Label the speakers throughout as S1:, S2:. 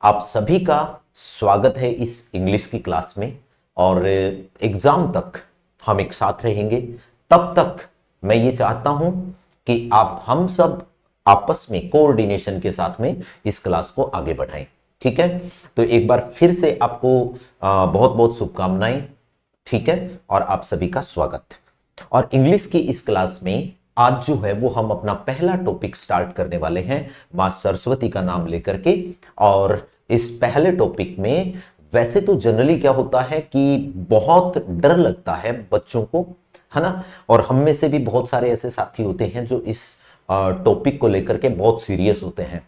S1: आप सभी का स्वागत है इस इंग्लिश की क्लास में। और एग्जाम तक हम एक साथ रहेंगे। तब तक मैं ये चाहता हूं कि हम सब आपस में कोऑर्डिनेशन के साथ में इस क्लास को आगे बढ़ाएं। ठीक है, तो एक बार फिर से आपको बहुत बहुत शुभकामनाएं। ठीक है, और आप सभी का स्वागत। और इंग्लिश की इस क्लास में आज जो है वो हम अपना पहला टॉपिक स्टार्ट करने वाले हैं मां सरस्वती का नाम लेकर के। और इस पहले टॉपिक में वैसे तो जनरली क्या होता है कि बहुत डर लगता है बच्चों को, है ना। और हम में से भी बहुत सारे ऐसे साथी होते हैं जो इस टॉपिक को लेकर के बहुत सीरियस होते हैं।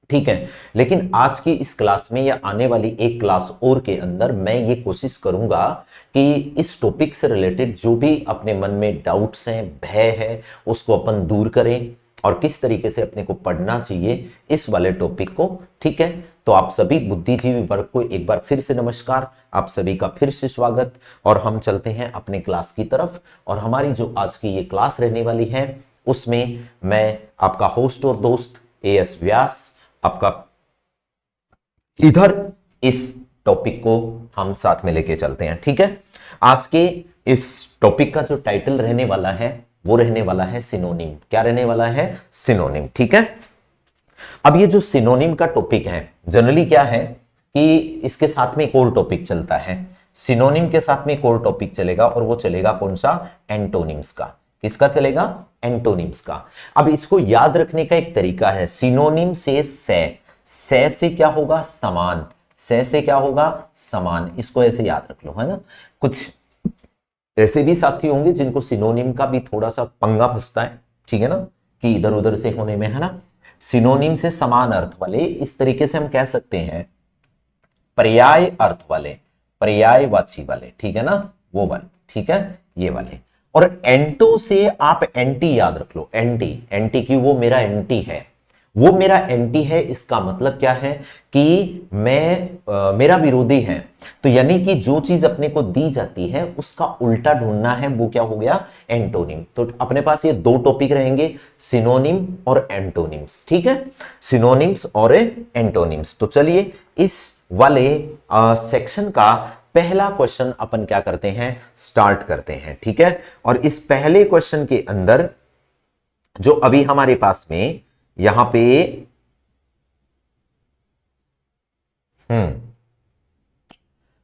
S1: ठीक है, लेकिन आज की इस क्लास में या आने वाली एक क्लास और के अंदर मैं ये कोशिश करूंगा कि इस टॉपिक से रिलेटेड जो भी अपने मन में डाउट्स हैं, भय है, उसको अपन दूर करें और किस तरीके से अपने को पढ़ना चाहिए इस वाले टॉपिक को। ठीक है, तो आप सभी बुद्धिजीवी वर्ग को एक बार फिर से नमस्कार, आप सभी का फिर से स्वागत। और हम चलते हैं अपने क्लास की तरफ। और हमारी जो आज की ये क्लास रहने वाली है उसमें मैं आपका होस्ट और दोस्त एएस व्यास आपका इधर इस टॉपिक को हम साथ में लेके चलते हैं। ठीक है, आज के इस टॉपिक का जो टाइटल रहने वाला है वो रहने वाला है सिनोनिम। क्या रहने वाला है? सिनोनिम। ठीक है, अब ये जो सिनोनिम का टॉपिक है जनरली क्या है कि इसके साथ में एक और टॉपिक चलता है। सिनोनिम के साथ में एक और टॉपिक चलेगा और वो चलेगा कौन सा? एंटोनिम्स का। किसका चलेगा? एंटोनिम्स का। अब इसको याद रखने का एक तरीका है, सिनोनिम से से क्या होगा? समान। से क्या होगा? समान। इसको ऐसे याद रख लो, है ना। कुछ ऐसे भी साथी होंगे जिनको सिनोनिम का भी थोड़ा सा पंगा फंसता है, ठीक है ना, कि इधर उधर से होने में, है ना। सिनोनिम से समान अर्थ वाले, इस तरीके से हम कह सकते हैं पर्याय अर्थ वाले, पर्यायवाची वाले, ठीक है ना, वो वाले। ठीक है, ये वाले। और एंटो से आप एंटी याद रख लो। एंटी, एंटी की वो मेरा एंटी है, वो मेरा एंटी है। इसका मतलब क्या है कि मेरा विरोधी है। तो यानी कि जो चीज अपने को दी जाती है उसका उल्टा ढूंढना है, वो क्या हो गया? एंटोनिम। तो अपने पास ये दो टॉपिक रहेंगे, सिनोनिम और एंटोनिम्स। ठीक है, सिनोनिम्स और एंटोनिम्स। तो चलिए इस वाले सेक्शन का पहला क्वेश्चन अपन क्या करते हैं? स्टार्ट करते हैं। ठीक है, और इस पहले क्वेश्चन के अंदर जो अभी हमारे पास में यहां पे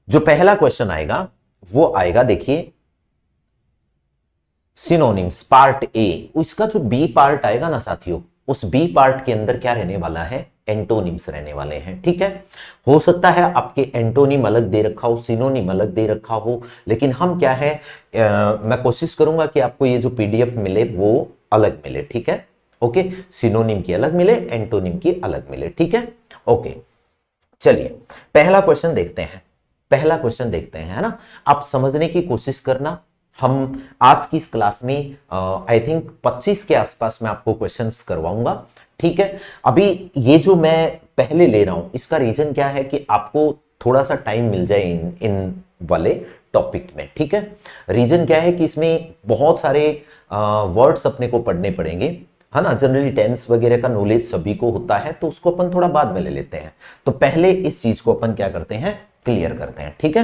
S1: जो पहला क्वेश्चन आएगा वो आएगा, देखिए, सिनोनिम्स पार्ट ए। उसका जो बी पार्ट आएगा ना साथियों, उस बी पार्ट के अंदर क्या रहने वाला है? एंटोनिम्स रहने वाले हैं। ठीक है, हो सकता है आपके एंटोनिम अलग दे रखा हो, सिनोनिम अलग दे रखा हो, लेकिन हम क्या है, मैं कोशिश करूंगा कि आपको ये जो पीडीएफ मिले वो अलग मिले। ठीक है, ओके, सिनोनिम की अलग मिले, एंटोनिम की अलग मिले। ठीक है, ओके, चलिए पहला क्वेश्चन देखते हैं। पहला क्वेश्चन देखते हैं, है ना। आप समझने की कोशिश करना। हम आज की इस क्लास में आई थिंक 25 के आसपास में आपको क्वेश्चंस करवाऊंगा। ठीक है, अभी ये जो मैं पहले ले रहा हूं इसका रीजन क्या है कि आपको थोड़ा सा टाइम मिल जाए इन वाले टॉपिक में। ठीक है, रीजन क्या है कि इसमें बहुत सारे वर्ड्स अपने को पढ़ने पड़ेंगे, है ना। जनरली टेंस वगैरह का नॉलेज सभी को होता है, तो उसको अपन थोड़ा बाद में ले लेते हैं। तो पहले इस चीज को अपन क्या करते हैं? क्लियर करते हैं। ठीक है,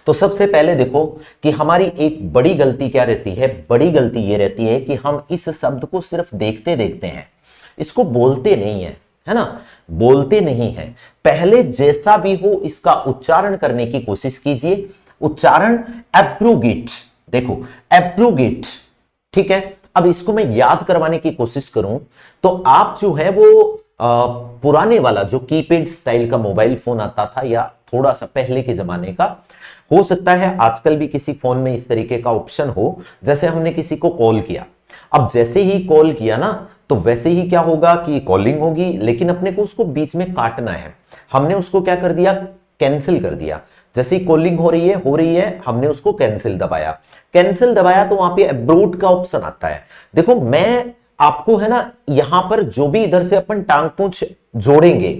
S1: तो सबसे पहले देखो कि हमारी एक बड़ी गलती क्या रहती है? बड़ी गलती ये रहती है कि हम इस शब्द को सिर्फ देखते देखते हैं, इसको बोलते नहीं है ना, बोलते नहीं है। पहले जैसा भी हो इसका उच्चारण करने की कोशिश कीजिए। उच्चारण एब्रोगेट, देखो एब्रोगेट। ठीक है, अब इसको मैं याद करवाने की कोशिश करूं तो आप जो है वो पुराने वाला जो कीपैड स्टाइल का मोबाइल फोन आता था या थोड़ा सा पहले के जमाने का, हो सकता है आजकल भी किसी फोन में इस तरीके का ऑप्शन हो। जैसे हमने किसी को कॉल किया, अब जैसे ही कॉल किया ना तो वैसे ही क्या होगा कि कॉलिंग होगी, लेकिन अपने को उसको बीच में काटना है। हमने उसको क्या कर दिया? कैंसिल कर दिया। जैसे ही कॉलिंग हो रही है हमने उसको कैंसिल दबाया। कैंसिल दबाया तो वहां पे अब्रोड का ऑप्शन आता है। देखो मैं आपको, है ना, यहां पर जो भी इधर से अपन टांग पूंछ जोड़ेंगे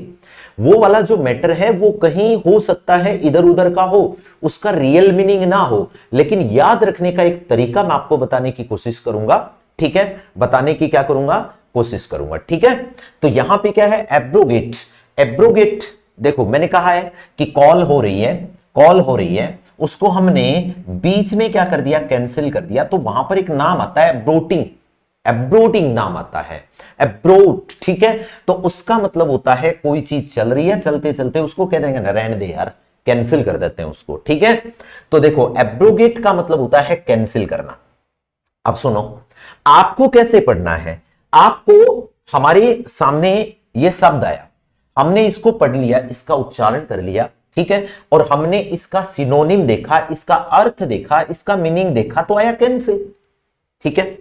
S1: वो वाला जो मैटर है वो कहीं हो सकता है इधर उधर का हो, उसका रियल मीनिंग ना हो, लेकिन याद रखने का एक तरीका मैं आपको बताने की कोशिश करूंगा। ठीक है, बताने की क्या करूंगा? कोशिश करूंगा। ठीक है, तो यहां पे क्या है? एब्रोगेट। एब्रोगेट, देखो मैंने कहा है कि कॉल हो रही है, कॉल हो रही है, उसको हमने बीच में क्या कर दिया, कैंसिल कर दिया, तो वहां पर एक नाम आता है एब्रोटिंग, एब्रोटिंग नाम आता है, एब्रोट, ठीक है। तो उसका मतलब होता है कोई चीज चल रही है, चलते चलते उसको कह देंगे ना रहने दे यार, कैंसिल कर देते हैं उसको, ठीक है। तो देखो एब्रोगेट का मतलब होता है कैंसिल करना। अब सुनो, आपको कैसे पढ़ना है, आपको हमारे सामने ये शब्द आया, हमने इसको पढ़ लिया, इसका उच्चारण कर लिया, ठीक है, और हमने इसका सिनोनिम देखा, इसका अर्थ देखा, इसका मीनिंग देखा, तो आया कैंसिल, ठीक है।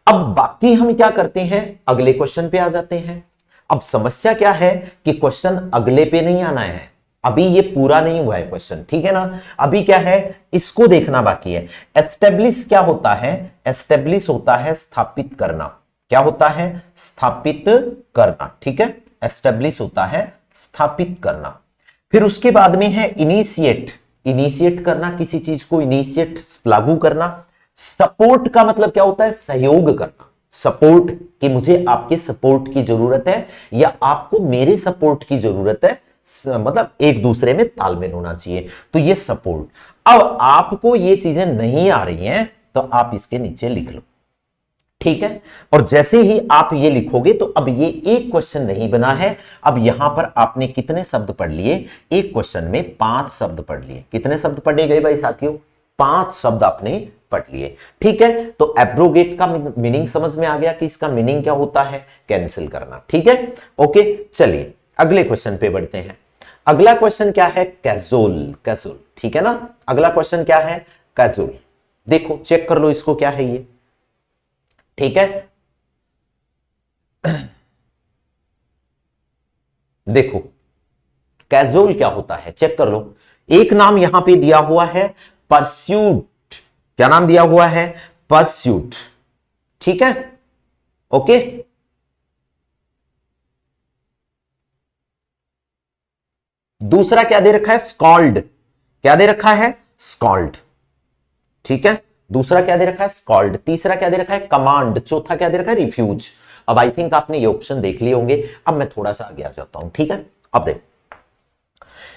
S1: अब बाकी हम क्या करते हैं, अगले क्वेश्चन पे आ जाते हैं। अब समस्या क्या है कि क्वेश्चन अगले पे नहीं आना है, अभी ये पूरा नहीं हुआ है क्वेश्चन, ठीक है ना। अभी क्या है, इसको देखना बाकी है। एस्टेब्लिश क्या होता है, एस्टेब्लिश होता है स्थापित करना, क्या होता है, स्थापित करना, ठीक है। एस्टेब्लिश होता है स्थापित करना। फिर उसके बाद में है इनिशिएट, इनिशिएट करना, किसी चीज को इनिशिएट, लागू करना। सपोर्ट का मतलब क्या होता है, सहयोग करना, सपोर्ट, कि मुझे आपके सपोर्ट की जरूरत है या आपको मेरे सपोर्ट की जरूरत है, मतलब एक दूसरे में तालमेल होना चाहिए, तो ये सपोर्ट। अब आपको ये चीजें नहीं आ रही हैं तो आप इसके नीचे लिख लो, ठीक है। और जैसे ही आप ये लिखोगे तो अब ये एक क्वेश्चन नहीं बना है, अब यहां पर आपने कितने शब्द पढ़ लिए, एक क्वेश्चन में 5 शब्द पढ़ लिए। कितने शब्द पढ़े गए भाई साथियों, 5 शब्द आपने पढ़ लिए, ठीक है। तो एब्रोगेट का मीनिंग समझ में आ गया कि इसका मीनिंग क्या होता है, कैंसिल करना, ठीक है। ओके, चलिए अगले क्वेश्चन पे बढ़ते हैं। अगला क्वेश्चन क्या है, कैजुअल, कैजुअल, ठीक है ना। अगला क्वेश्चन क्या है, कैजुअल। देखो चेक कर लो इसको, क्या है ये, ठीक है। देखो कैजुअल क्या होता है, चेक कर लो। एक नाम यहां पे दिया हुआ है परस्यूट, क्या नाम दिया हुआ है, परस्यूट, ठीक है, ओके। दूसरा क्या दे रखा है, स्कॉल्ड, क्या दे रखा है, स्कॉल्ड, ठीक है। दूसरा क्या दे रखा है, स्कॉल्ड। तीसरा क्या दे रखा है, कमांड। चौथा क्या दे रखा है, रिफ्यूज। अब आई थिंक आपने ये ऑप्शन देख लिए होंगे, अब मैं थोड़ा सा आगे आ जाता हूं, ठीक है। अब देख,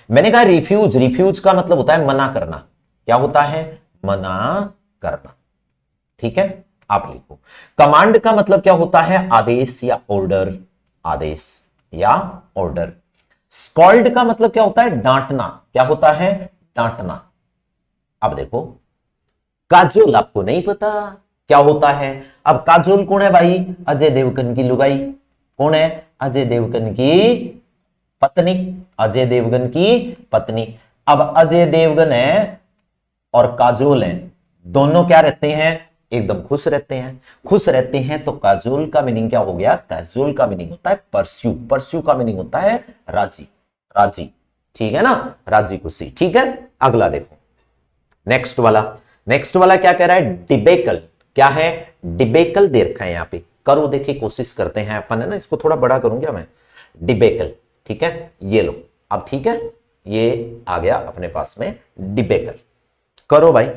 S1: मैंने कहा रिफ्यूज, रिफ्यूज का मतलब होता है मना करना, क्या होता है, मना करना, ठीक है। आप लिखो। कमांड का मतलब क्या होता है, आदेश या ऑर्डर, आदेश या ऑर्डर। स्कॉल्ड का मतलब क्या होता है, डांटना, क्या होता है, डांटना। अब देखो काजोल आपको नहीं पता क्या होता है। अब काजोल कौन है भाई, अजय देवगन की लुगाई, कौन है, अजय देवगन की पत्नी, अजय देवगन की पत्नी। अब अजय देवगन है और काजोल है, दोनों क्या रहते हैं, एकदम खुश रहते हैं, खुश रहते हैं, तो काजोल का मीनिंग क्या हो गया, काजोल का मीनिंग होता है परस्यू, परस्यू का मीनिंग होता है राजी, राजी, ठीक है ना, राजी खुशी, ठीक है। अगला देखो, नेक्स्ट वाला, नेक्स्ट वाला क्या कह रहा है, डिबेकल, क्या है, डिबेकल दे रखा है यहां पे, करो देखिए, कोशिश करते हैं अपन, है ना, इसको थोड़ा बड़ा करूंगा मैं, डिबेकल, ठीक है, ये लो, अब ठीक है, ये आ गया अपने पास में डिबेकल, करो भाई,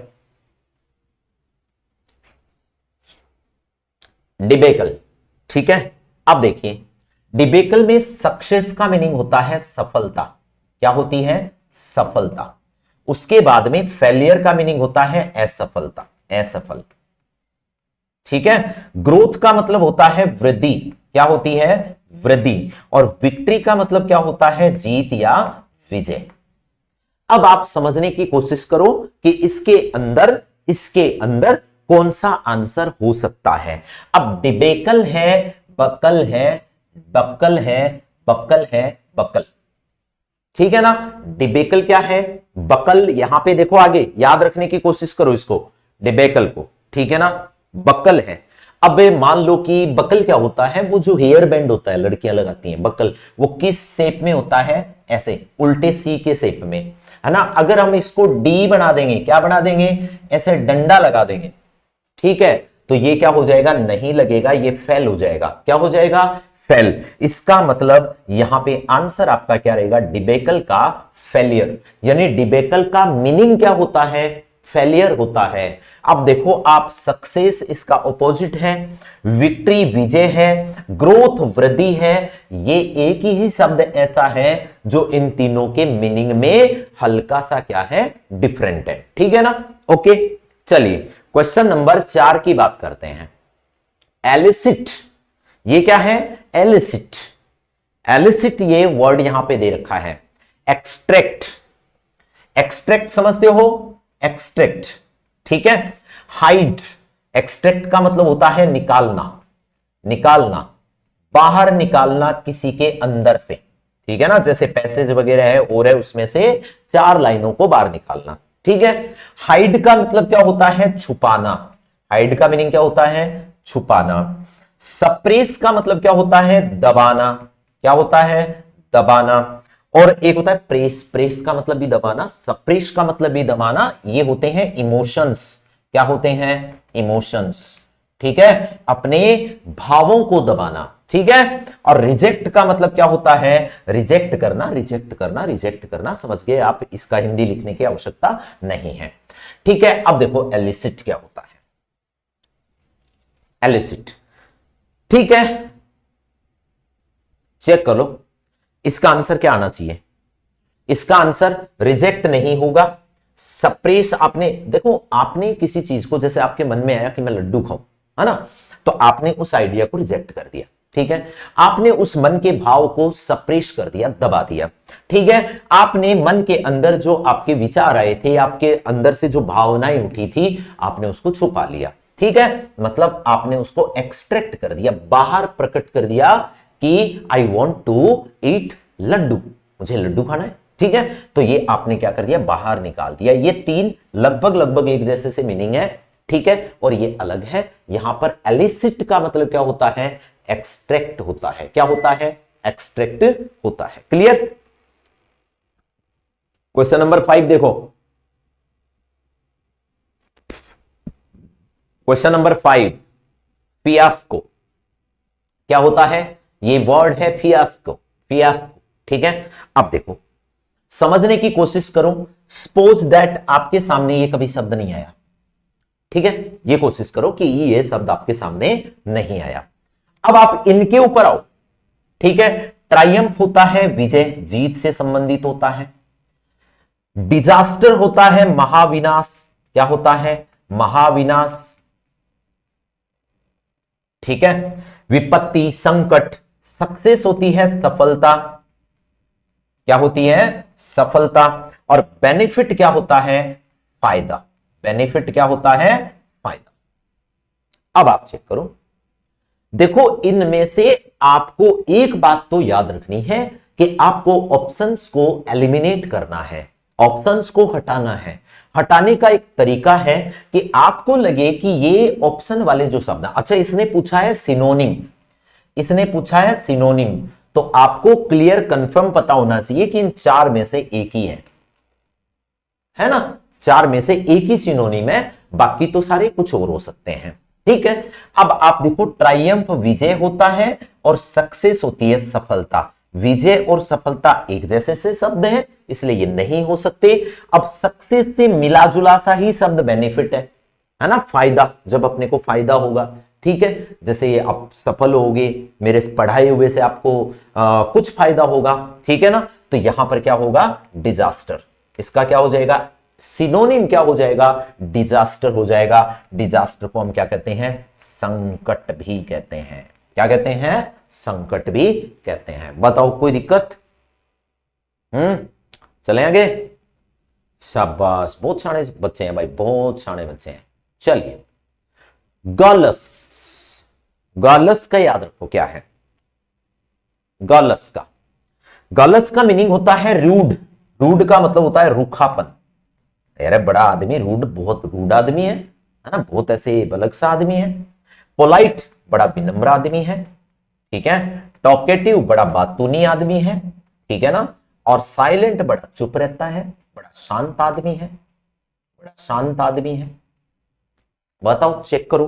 S1: डिबेकल, ठीक है। अब देखिए, डिबेकल में सक्सेस का मीनिंग होता है सफलता, क्या होती है, सफलता। उसके बाद में फेलियर का मीनिंग होता है असफलता, असफल, ठीक है। ग्रोथ का मतलब होता है वृद्धि, क्या होती है, वृद्धि। और विक्ट्री का मतलब क्या होता है, जीत या विजय। अब आप समझने की कोशिश करो कि इसके अंदर कौन सा आंसर हो सकता है। अब डिबेकल है, बकल है, बक्कल है, बक्कल है, बकल, ठीक है ना। डिबेकल क्या है, बकल, यहां पे देखो आगे, याद रखने की कोशिश करो इसको, डिबेकल को, ठीक है ना। बकल है, अब मान लो कि बकल क्या होता है, वो जो हेयर बैंड होता है लड़कियां लगाती हैं, बकल, वो किस शेप में होता है, ऐसे उल्टे सी के शेप में, है ना। अगर हम इसको डी बना देंगे, क्या बना देंगे, ऐसे डंडा लगा देंगे, ठीक है, तो ये क्या हो जाएगा, नहीं लगेगा, ये फेल हो जाएगा, क्या हो जाएगा, फेल। इसका मतलब यहां पे आंसर आपका क्या रहेगा, डिबेकल का फेलियर। यानी डिबेकल का मीनिंग क्या होता है, फेलियर होता है। अब देखो आप, सक्सेस इसका ऑपोजिट है, विक्ट्री विजय है, ग्रोथ वृद्धि है। ये एक ही शब्द ऐसा है जो इन तीनों के मीनिंग में हल्का सा क्या है, डिफरेंट है। ठीक है ना? ओके, चलिए क्वेश्चन नंबर 4 की बात करते हैं। एलिसिट, ये क्या है? एलिसिट। एलिसिट ये वर्ड यहां पे दे रखा है। एक्सट्रैक्ट, एक्सट्रैक्ट समझते हो? एक्सट्रैक्ट, ठीक है। हाइड, एक्सट्रैक्ट का मतलब होता है निकालना, निकालना, बाहर निकालना किसी के अंदर से, ठीक है ना? जैसे पैसेज वगैरह है और है, उसमें से 4 लाइनों को बाहर निकालना, ठीक है। हाइड का मतलब क्या होता है? छुपाना। हाइड का मीनिंग क्या होता है? छुपाना। सप्रेस का मतलब क्या होता है? दबाना। क्या होता है? दबाना। और एक होता है प्रेस, प्रेस का मतलब भी दबाना, सप्रेस का मतलब भी दबाना। ये होते हैं इमोशंस। क्या होते हैं? इमोशंस, ठीक है, अपने भावों को दबाना, ठीक है। और रिजेक्ट का मतलब क्या होता है? रिजेक्ट करना, रिजेक्ट करना, रिजेक्ट करना। समझ गए आप? इसका हिंदी लिखने की आवश्यकता नहीं है, ठीक है। अब देखो एलिसिट क्या होता है? एलिसिट, ठीक है, चेक कर लो इसका आंसर क्या आना चाहिए। इसका आंसर रिजेक्ट नहीं होगा, सप्रेस। आपने देखो, आपने किसी चीज को, जैसे आपके मन में आया कि मैं लड्डू खाऊं, है ना, तो आपने उस आइडिया को रिजेक्ट कर दिया, ठीक है। आपने उस मन के भाव को सप्रेस कर दिया, दबा दिया, ठीक है। आपने मन के अंदर जो आपके विचार आए थे, आपके अंदर से जो भावनाएं उठी थी, आपने उसको छुपा लिया, ठीक है। मतलब आपने उसको एक्सट्रैक्ट कर दिया, बाहर प्रकट कर दिया कि I want to eat laddu, मुझे लड्डू खाना है, ठीक है। तो ये आपने क्या कर दिया? बाहर निकाल दिया। ये 3 लगभग लगभग एक जैसे से मीनिंग है, ठीक है, और ये अलग है। यहां पर एलिसिट का मतलब क्या होता है? एक्सट्रैक्ट होता है। क्या होता है? एक्सट्रैक्ट होता है। क्लियर? क्वेश्चन नंबर 5 देखो। क्वेश्चन नंबर 5, फियास्को क्या होता है? ये वर्ड है फियास्को, फियास्को, ठीक है। अब देखो, समझने की कोशिश करो। सपोज दैट आपके सामने ये कभी शब्द नहीं आया, ठीक है। ये कोशिश करो कि ये शब्द आपके सामने नहीं आया। अब आप इनके ऊपर आओ, ठीक है। ट्रायम्फ होता है विजय, जीत से संबंधित होता है। डिजास्टर होता है महाविनाश। क्या होता है? महाविनाश, ठीक है। विपत्ति, संकट। सक्सेस होती है सफलता। क्या होती है? सफलता। और बेनिफिट क्या होता है? फायदा। बेनिफिट क्या होता है? फायदा। अब आप चेक करो, देखो इनमें से आपको एक बात तो याद रखनी है कि आपको ऑप्शंस को एलिमिनेट करना है, ऑप्शंस को हटाना है। हटाने का एक तरीका है कि आपको लगे कि ये ऑप्शन वाले जो शब्द, अच्छा इसने पूछा है सिनोनिम, इसने पूछा है सिनोनिम, तो आपको क्लियर कंफर्म पता होना चाहिए कि इन 4 में से एक ही है ना? 4 में से एक ही सिनोनिम है, बाकी तो सारे कुछ और हो सकते हैं, ठीक है। अब आप देखो, ट्रायम्फ विजय होता है और सक्सेस होती है सफलता। विजय और सफलता एक जैसे से शब्द हैं, इसलिए ये नहीं हो सकते। अब सक्सेस से मिला जुला सा ही शब्द बेनिफिट है ना, फायदा, जब अपने को फायदा होगा, ठीक है। जैसे ये आप सफल होगे, मेरे पढ़ाए हुए से आपको कुछ फायदा होगा, ठीक है ना। तो यहां पर क्या होगा? डिजास्टर। इसका क्या हो जाएगा? सिनोनिम क्या हो जाएगा? डिजास्टर हो जाएगा। डिजास्टर को हम क्या कहते हैं? संकट भी कहते हैं। क्या कहते हैं? संकट भी कहते हैं। बताओ कोई दिक्कत? चले आगे। शाबाश, बहुत शाणे बच्चे हैं भाई, बहुत शाणे बच्चे हैं। चलिए, गॉलस, गॉलस का याद रखो क्या है? गॉलस का, गॉलस का मीनिंग होता है रूड। रूड का मतलब होता है रूखापन। अरे बड़ा आदमी रूड, बहुत रूड आदमी है ना, बहुत ऐसे अलग सा आदमी है। पोलाइट, बड़ा विनम्र आदमी है, ठीक है। टॉकेटिव, बड़ा बातूनी आदमी है, ठीक है ना। और साइलेंट, बड़ा चुप रहता है, बड़ा शांत आदमी है, बड़ा शांत आदमी है। बताओ, चेक करो।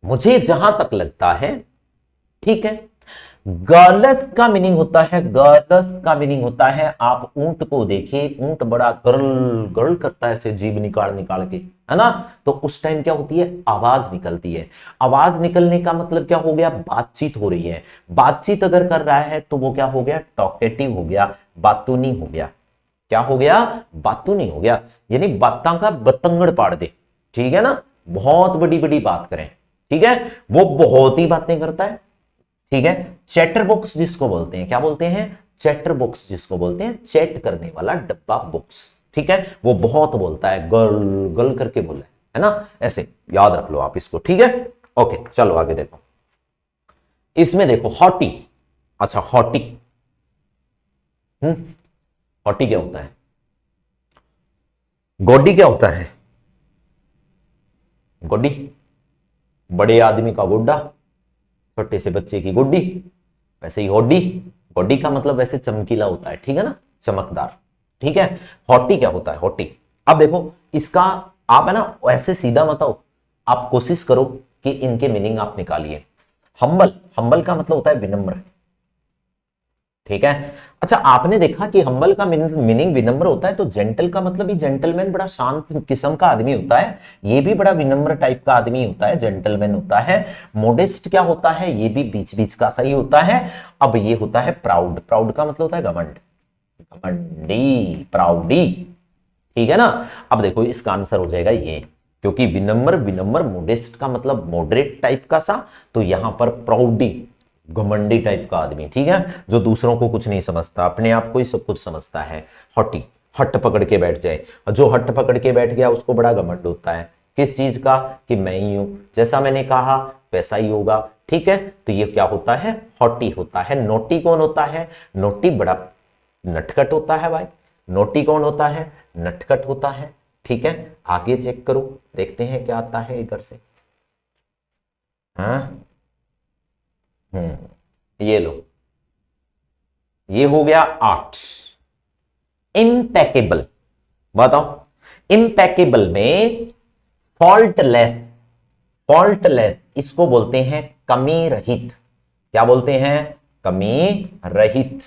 S1: मुझे जहां तक लगता है, ठीक है, गर्लस का मीनिंग होता है, गर्लस का मीनिंग होता है, आप ऊंट को देखिए, ऊंट बड़ा गर्ल गर्ल करता है ऐसे जीभ निकाल निकाल के, है ना, तो उस टाइम क्या होती है, आवाज निकलती है। आवाज निकलने का मतलब क्या हो गया, बातचीत हो रही है। बातचीत अगर कर रहा है तो वो क्या हो गया, टॉकेटिव हो गया, बातूनी हो गया। क्या हो गया, बातूनी हो गया, यानी बातां का बतंगड़ पाड़ दे, ठीक है ना, बहुत बड़ी बड़ी बात करें, ठीक है, वो बहुत ही बातें करता है, ठीक है। चैटर बॉक्स जिसको बोलते हैं, क्या बोलते हैं, चैटर बॉक्स जिसको बोलते हैं, चैट करने वाला डब्बा बॉक्स, ठीक है, वो बहुत बोलता है, गर्ल गर्ल करके बोला है ना, ऐसे याद रख लो आप इसको, ठीक है। ओके चलो आगे देखो, इसमें देखो हॉटी। अच्छा हॉटी, हॉटी क्या होता है, गोडी क्या होता है, गोडी बड़े आदमी का गोड्डा, छोटे से बच्चे की गुड्डी, वैसे ही होडी, होडी का मतलब वैसे चमकीला होता है, ठीक है ना, चमकदार, ठीक है। हॉटी क्या होता है, हॉटी, अब देखो इसका आप है ना ऐसे सीधा मत आओ, आप कोशिश करो कि इनके मीनिंग आप निकालिए। हम्बल, हम्बल का मतलब होता है विनम्र, ठीक है। अच्छा आपने देखा कि हम्बल का मीनिंग विनम्र होता है, तो जेंटल का मतलब ही जेंटलमैन, बड़ा शांत किस्म का आदमी होता है, ये भी बड़ा विनम्र टाइप का आदमी होता है, जेंटलमैन होता है। मोडेस्ट क्या होता है, ये भी बीच बीच का सही होता है। अब ये होता है प्राउड, प्राउड का मतलब होता है घमंड, घमंडी, प्राउडी, ठीक है ना। अब देखो इसका आंसर हो जाएगा ये, क्योंकि विनम्र, विनम्र, मोडेस्ट का मतलब मॉडरेट टाइप का सा, तो यहां पर प्राउडी, घमंडी टाइप का आदमी, ठीक है, जो दूसरों को कुछ नहीं समझता, अपने आप को ही सब कुछ समझता है। हॉटी, हट पकड़ के बैठ जाए, और जो हट पकड़ के बैठ गया उसको बड़ा घमंड होता है, किस चीज का, कि मैं ही हूं, जैसा मैंने कहा वैसा ही होगा, ठीक है। तो ये क्या होता है, हॉटी होता है। नोटी कौन होता है, नोटी बड़ा नटखट होता है भाई, नोटी कौन होता है, नटखट होता है, ठीक है। आगे चेक करो, देखते हैं क्या आता है इधर से, हाँ ये लो, ये हो गया 8। इम्पेकेबल, बताओ, इम्पेकेबल में फॉल्टलेस, फॉल्टलेस इसको बोलते हैं कमी रहित, क्या बोलते हैं, कमी रहित।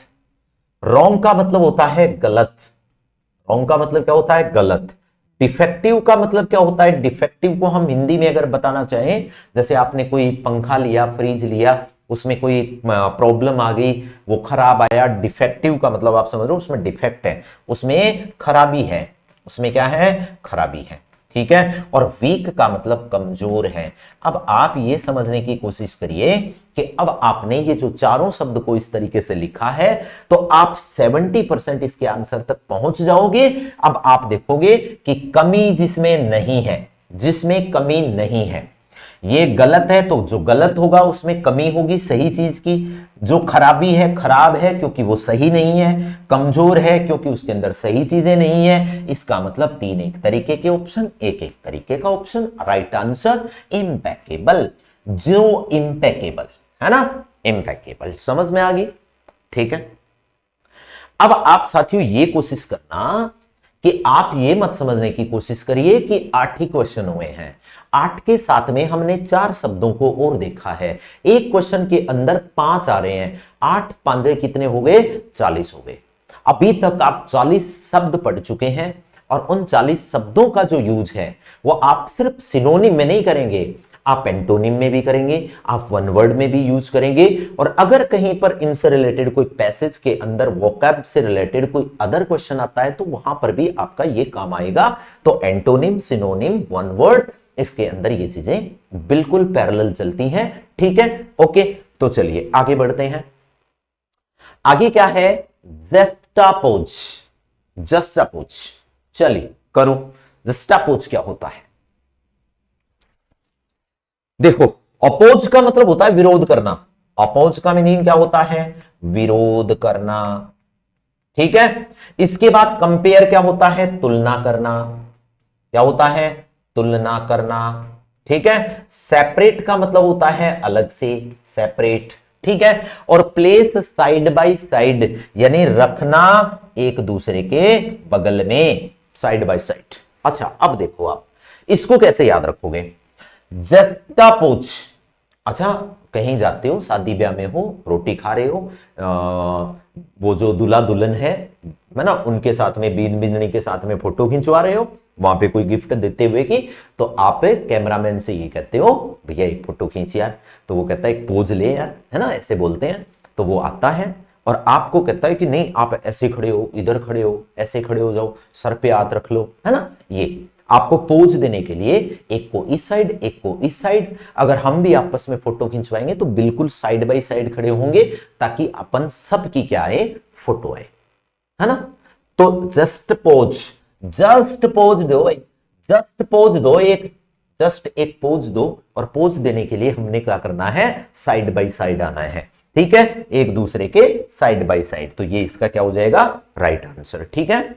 S1: रॉन्ग का मतलब होता है गलत, रॉन्ग का मतलब क्या होता है, गलत। डिफेक्टिव का मतलब क्या होता है, डिफेक्टिव को हम हिंदी में अगर बताना चाहें, जैसे आपने कोई पंखा लिया, फ्रिज लिया, उसमें कोई प्रॉब्लम आ गई, वो खराब आया, डिफेक्टिव का मतलब आप समझ रहे हो, उसमें डिफेक्ट है, उसमें खराबी है, उसमें क्या है, खराबी है, ठीक है। और वीक का मतलब कमजोर है। अब आप ये समझने की कोशिश करिए कि अब आपने ये जो चारों शब्द को इस तरीके से लिखा है, तो आप 70% इसके आंसर तक पहुंच जाओगे। अब आप देखोगे कि कमी जिसमें नहीं है, जिसमें कमी नहीं है, ये गलत है, तो जो गलत होगा उसमें कमी होगी सही चीज की। जो खराबी है, खराब है क्योंकि वो सही नहीं है। कमजोर है क्योंकि उसके अंदर सही चीजें नहीं है। इसका मतलब 3 एक तरीके के ऑप्शन, एक एक तरीके का ऑप्शन। राइट आंसर इम्पेकेबल, जो इम्पेकेबल है ना, इम्पेकेबल, समझ में आ गई, ठीक है। अब आप साथियों ये कोशिश करना कि आप ये मत समझने की कोशिश करिए कि 8 ही क्वेश्चन हुए हैं। 8 के साथ में हमने 4 शब्दों को और देखा है। एक क्वेश्चन के अंदर 5 आ रहे हैं, 8 पांजे कितने हो गए, 40 हो गए। अभी तक आप 40 शब्द पढ़ चुके हैं, और उन 40 शब्दों का जो यूज है वो आप सिर्फ सिनोनिम में नहीं करेंगे, आप एंटोनिम में भी करेंगे, आप वन वर्ड में भी यूज करेंगे। और अगर कहीं पर इनसे रिलेटेड कोई पैसेज के अंदर वोकैब से रिलेटेड कोई अदर क्वेश्चन आता है, तो वहां पर भी आपका ये काम आएगा। तो एंटोनिम, सिनोनिम, वन वर्ड, इसके अंदर ये चीजें बिल्कुल पैरेलल चलती हैं, ठीक है। ओके, तो चलिए आगे बढ़ते हैं। आगे क्या है, जस्टापोज, जस्टापोज, चलिए करो, जस्टापोज क्या होता है। देखो, अपोज का मतलब होता है विरोध करना, अपोज का मीनिंग क्या होता है, विरोध करना, ठीक है। इसके बाद कंपेयर क्या होता है, तुलना करना, क्या होता है, तुलना करना, ठीक है। सेपरेट का मतलब होता है अलग से, सेपरेट, ठीक है। और प्लेस साइड बाय साइड, यानी रखना एक दूसरे के बगल में, साइड बाय साइड। अच्छा अब देखो आप इसको कैसे याद रखोगे, जस्टापोज। अच्छा कहीं जाते हो, शादी ब्याह में हो, रोटी खा रहे हो, वो जो दूल्हा दुल्हन है ना, उनके साथ में बीन बिंदनी के साथ में फोटो खिंचवा रहे हो, वहां पे कोई गिफ्ट देते हुए की, तो आप कैमरामैन से ये कहते हो भैया एक फोटो खींच यार, तो वो कहता है एक पोज ले यार, है ना, ऐसे बोलते हैं। तो वो आता है और आपको कहता है कि नहीं आप ऐसे खड़े हो, इधर खड़े हो, ऐसे खड़े हो जाओ, सर पे हाथ रख लो, है ना। ये आपको पोज देने के लिए एक को इस साइड, एक को इस साइड। अगर हम भी आपस में फोटो खिंचवाएंगे तो बिल्कुल साइड बाय साइड खड़े होंगे, ताकि अपन सब की क्या आए, फोटो आए, है ना। तो जस्ट पोज दो भाई, जस्ट पोज दो, जस्ट एक पोज दो, और पोज देने के लिए हमने क्या करना है, साइड बाय साइड आना है, ठीक है, एक दूसरे के साइड बाय साइड। तो ये इसका क्या हो जाएगा, राइट आंसर, ठीक है,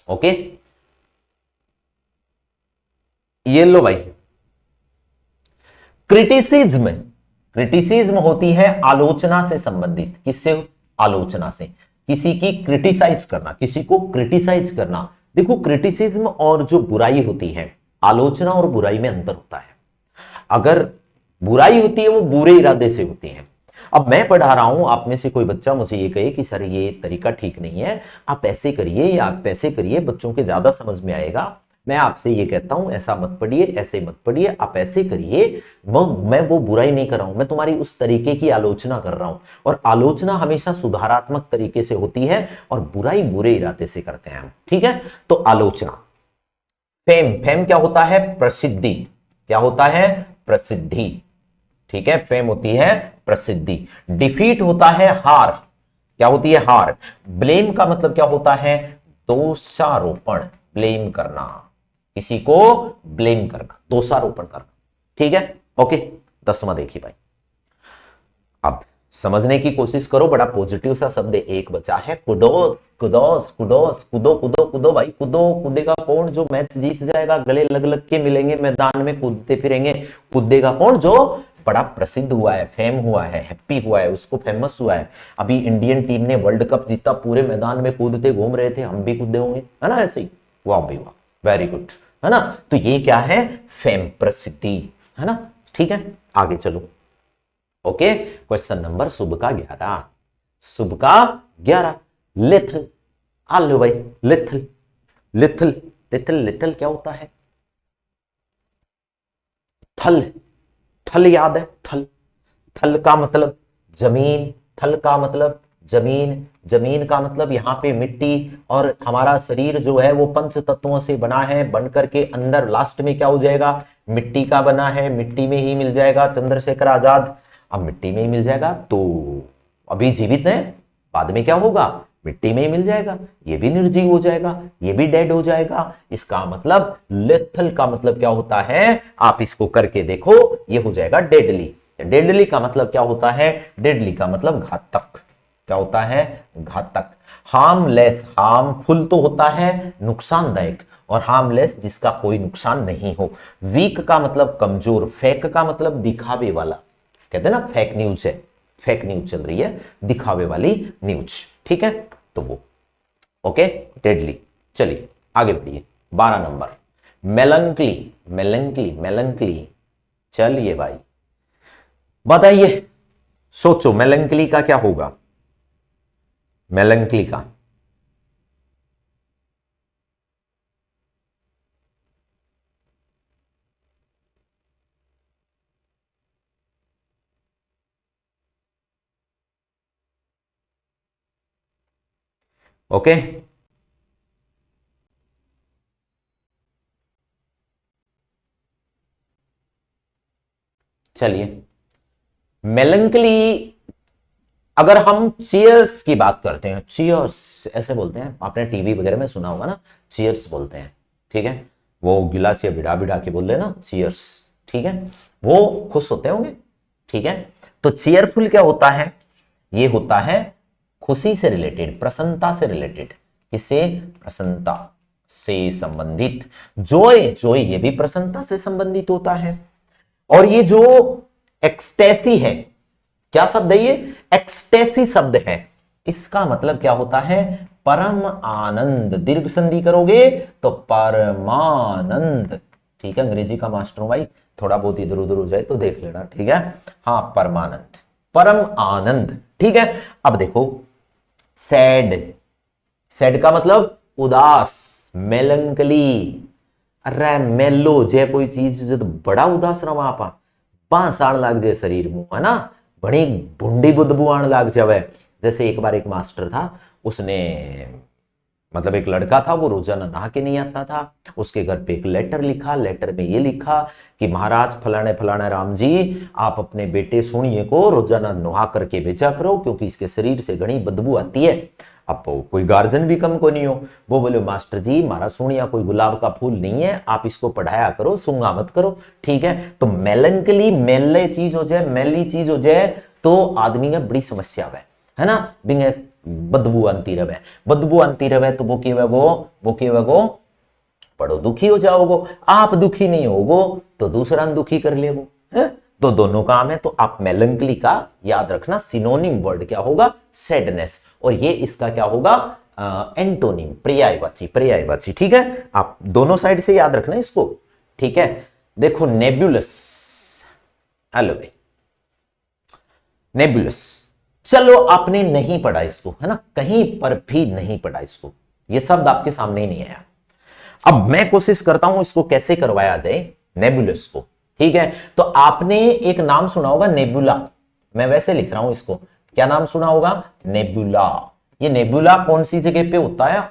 S1: ओके। ये लो भाई, क्रिटिसिज्म होती है आलोचना से संबंधित। किससे, आलोचना से, किसी की क्रिटिसाइज करना, किसी को क्रिटिसाइज करना। देखो क्रिटिसिज्म और जो बुराई होती है, आलोचना और बुराई में अंतर होता है। अगर बुराई होती है वो बुरे इरादे से होती है। अब मैं पढ़ा रहा हूं, आप में से कोई बच्चा मुझे ये कहे कि सर ये तरीका ठीक नहीं है, आप ऐसे करिए या आप ऐसे करिए, बच्चों के ज्यादा समझ में आएगा। मैं आपसे ये कहता हूं ऐसा मत पढ़िए, ऐसे मत पढ़िए, आप ऐसे करिए। मैं वो बुराई नहीं कर रहा हूं, मैं तुम्हारी उस तरीके की आलोचना कर रहा हूं। और आलोचना हमेशा सुधारात्मक तरीके से होती है और बुराई बुरे इरादे से करते हैं हम, ठीक है। तो आलोचना। फेम क्या होता है, प्रसिद्धि। क्या होता है, प्रसिद्धि, ठीक है, फेम होती है प्रसिद्धि। डिफीट होता है हार। क्या होती है, हार। ब्लेम का मतलब क्या होता है, दोषारोपण, ब्लेम करना, किसी को ब्लेम करना, दोषारोपण करना, ठीक है, ओके। 10वां देखिए भाई, अब समझने की कोशिश करो, बड़ा पॉजिटिव सा शब्द एक बचा है, कुडोस, कुडोस, कुडोस, कूदो कूदो कूदो भाई, कूदो। कूदेगा कौन, जो मैच जीत जाएगा, गले लग लग के मिलेंगे मैदान में, कूदते फिरेंगे। कूदेगा कौन, जो बड़ा प्रसिद्ध हुआ है, फेम हुआ है, हैप्पी हुआ है, उसको फेमस हुआ है। अभी इंडियन टीम ने वर्ल्ड कप जीता, पूरे मैदान में कूदते घूम रहे थे, हम भी कूदे होंगे, है ना, ऐसे ही। वाह भाई वाह, वेरी गुड, है ना। तो ये क्या है, फेम, प्रसिद्धि, है ना, ठीक है। आगे चलो, ओके। क्वेश्चन नंबर शुभ का 11, शुभ का 11, लिथल। आ लो भाई, लिथल, लिथल, लिथल, लिथल क्या होता है, थल, थल याद है, थल, थल का मतलब जमीन, थल का मतलब जमीन, जमीन का मतलब यहां पे मिट्टी। और हमारा शरीर जो है वो पंच तत्वों से बना है, बनकर के अंदर लास्ट में क्या हो जाएगा, मिट्टी का बना है, मिट्टी में ही मिल जाएगा। चंद्रशेखर आजाद, अब मिट्टी में ही मिल जाएगा, तो अभी जीवित है, बाद में क्या होगा, मिट्टी में ही मिल जाएगा, ये भी निर्जीव हो जाएगा, ये भी डेड हो जाएगा। इसका मतलब लेथल का मतलब क्या होता है, आप इसको करके देखो, ये हो जाएगा डेडली। डेडली का मतलब क्या होता है, डेडली का मतलब घातक। क्या होता है, घातक। हार्मलेस, हार्मफुल तो होता है नुकसानदायक, और हार्मलेस जिसका कोई नुकसान नहीं हो। वीक का मतलब कमजोर, फेक का मतलब दिखावे वाला, कहते हैं ना फेक न्यूज है, फेक न्यूज चल रही है, दिखावे वाली न्यूज, ठीक है। तो वो ओके, डेडली। चलिए आगे बढ़िए, 12 नंबर, मेलंकली, मेलंकली, मेलंकली। चलिए भाई बताइए, सोचो मेलंकली का क्या होगा, मेलंकली का। ओके, चलिए मेलंकली, अगर हम चीयर्स की बात करते हैं, चीयर्स ऐसे बोलते हैं, आपने टीवी वगैरह में सुना होगा ना, चीयर्स बोलते हैं, ठीक है। वो गिलास या बिड़ा बिड़ा के बोल रहे ना, चीयर्स, ठीक है, वो खुश होते होंगे, ठीक है। तो चीयरफुल क्या होता है, ये होता है खुशी से रिलेटेड, प्रसन्नता से रिलेटेड, किससे, प्रसन्नता से संबंधित। जॉय, जॉय ये भी प्रसन्नता से संबंधित होता है। और ये जो एक्सटेसी है, क्या शब्द है ये, एक्सटेसी शब्द है, इसका मतलब क्या होता है, परम आनंद। दीर्घ संधि करोगे तो परमानंद, ठीक है, अंग्रेजी का मास्टर हूं भाई, थोड़ा बहुत इधर उधर हो जाए तो देख लेना, ठीक है। हाँ, परमानंद, परम आनंद, ठीक है। अब देखो सैड, सैड का मतलब उदास, मेलंकली। अरे मेलो जे कोई चीज जो तो बड़ा उदास रहा आप बांस आण लाग जाए शरीर में, है ना, बड़ी भुंडी बुदबू आण लाग जावे। जैसे एक बार एक मास्टर था, उसने मतलब एक लड़का था, वो रोजाना नहा के नहीं आता था। उसके घर पे एक लेटर लिखा, लेटर में ये लिखा कि महाराज फलाने फलाने राम जी, आप अपने बेटे सोनिए को रोजाना नहा करके भेजा करो, क्योंकि इसके शरीर से घनी बदबू आती है। अब कोई गार्जियन भी कम को नहीं हो, वो बोले मास्टर जी हमारा सोनिया कोई गुलाब का फूल नहीं है, आप इसको पढ़ाया करो, सूंगा मत करो, ठीक है। तो मेलंकली, मेले चीज हो जाए, मैली चीज हो जाए तो आदमी का बड़ी समस्या है ना, बिंगे बदबू आती रहे, बदबू आती रहे तो वो केवेगो पढ़ो दुखी हो जाओगो। आप दुखी नहीं होगो तो दूसरा दुखी कर लेगो, है? तो दोनों काम है। तो आप मेलंकली का याद रखना, सिनोनिम वर्ड क्या होगा, सैडनेस, और ये इसका क्या होगा, एंटोनिम, पर्यायवाची, पर्यायवाची, ठीक है। आप दोनों साइड से याद रखना इसको, ठीक है। देखो नेबुलस, हेलो भाई, नेबुलस, चलो आपने नहीं पढ़ा इसको, है ना, कहीं पर भी नहीं पढ़ा इसको, ये शब्द आपके सामने ही नहीं आया। अब मैं कोशिश करता हूं इसको कैसे करवाया जाए नेबुलस को, ठीक है। तो आपने एक नाम सुना होगा नेबुला, मैं वैसे लिख रहा हूं इसको, क्या नाम सुना होगा, नेबुला। ये नेबुला कौन सी जगह पे होता है,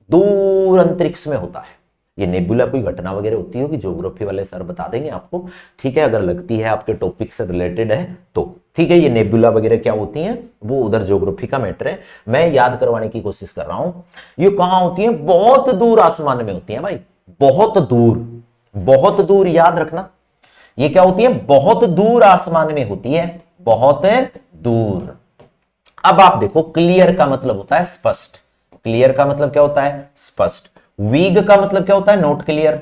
S1: दूर अंतरिक्ष में होता है। ये नेबुला कोई घटना वगैरह होती होगी, ज्योग्राफी वाले सर बता देंगे आपको, ठीक है, अगर लगती है आपके टॉपिक से रिलेटेड है तो, ठीक है। ये नेबुला वगैरह क्या होती हैं वो उधर ज्योग्राफी का मैटर है, मैं याद करवाने की कोशिश कर रहा हूं। ये कहां होती है, बहुत दूर आसमान में होती है भाई, बहुत दूर, बहुत दूर, याद रखना। ये क्या होती है, बहुत दूर आसमान में होती है, बहुत दूर। अब आप देखो क्लियर का मतलब होता है स्पष्ट, क्लियर का मतलब क्या होता है, स्पष्ट। वीग का मतलब क्या होता है, not clear,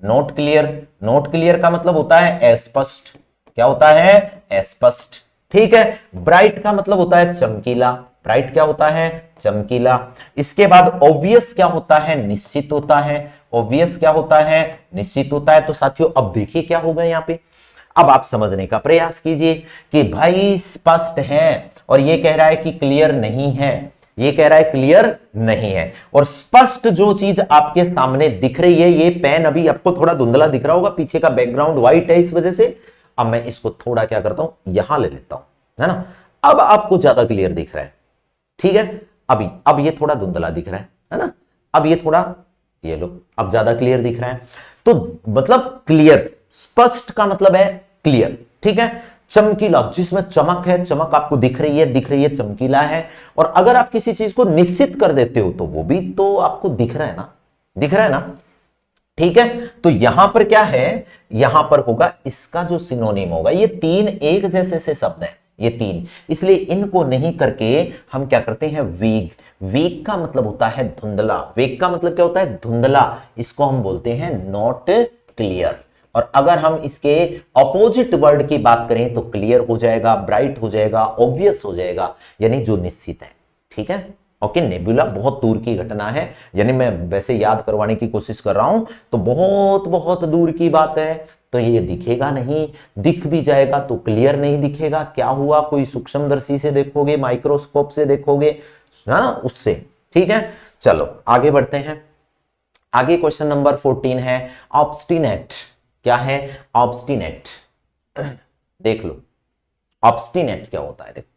S1: not clear, not clear का मतलब होता है अस्पष्ट, क्या होता है, अस्पष्ट, ठीक है। ब्राइट का मतलब होता है चमकीला, ब्राइट क्या होता है, चमकीला। इसके बाद ऑब्वियस क्या होता है, निश्चित होता है, ऑब्वियस क्या होता है, निश्चित होता है। तो साथियों अब देखिए क्या होगा यहां पे, अब आप समझने का प्रयास कीजिए कि भाई स्पष्ट है और ये कह रहा है कि क्लियर नहीं है, ये कह रहा है क्लियर नहीं है। और स्पष्ट जो चीज आपके सामने दिख रही है, ये पेन अभी आपको थोड़ा धुंधला दिख रहा होगा, पीछे का बैकग्राउंड व्हाइट है इस वजह से। अब मैं इसको थोड़ा क्या करता हूं, यहां ले लेता हूं, है ना, अब आपको ज्यादा क्लियर दिख रहा है, ठीक है। अभी अब ये थोड़ा धुंधला दिख रहा है ना, अब ये थोड़ा, ये लो, अब ज्यादा क्लियर दिख रहा है। तो मतलब क्लियर, स्पष्ट का मतलब है क्लियर, ठीक है। चमकीला, जिसमें चमक है, चमक आपको दिख रही है, दिख रही है, चमकीला है। और अगर आप किसी चीज को निश्चित कर देते हो तो वो भी तो आपको दिख रहा है ना, दिख रहा है ना, ठीक है। तो यहां पर क्या है, यहां पर होगा इसका जो सिनोनिम होगा, ये तीन एक जैसे से शब्द हैं, ये तीन, इसलिए इनको नहीं करके हम क्या करते हैं, वीग। वीग का मतलब होता है धुंधला, वेग का मतलब क्या होता है, धुंधला, इसको हम बोलते हैं नॉट क्लियर। और अगर हम इसके ऑपोजिट वर्ड की बात करें तो क्लियर हो जाएगा, ब्राइट हो जाएगा, ऑब्वियस हो जाएगा, यानी जो निश्चित है, ठीक है। ओके, नेबुला बहुत दूर की घटना है, यानी मैं वैसे याद करवाने की कोशिश कर रहा हूं तो बहुत बहुत दूर की बात है, तो ये दिखेगा नहीं, दिख भी जाएगा तो क्लियर नहीं दिखेगा। क्या हुआ, कोई सूक्ष्मदर्शी से देखोगे, माइक्रोस्कोप से देखोगे, है ना, उससे, ठीक है। चलो आगे बढ़ते हैं, आगे क्वेश्चन नंबर 14 है ऑब्स्टिनेट। क्या है, ऑब्स्टिनेट, देख लो ऑब्स्टिनेट क्या होता है, देखो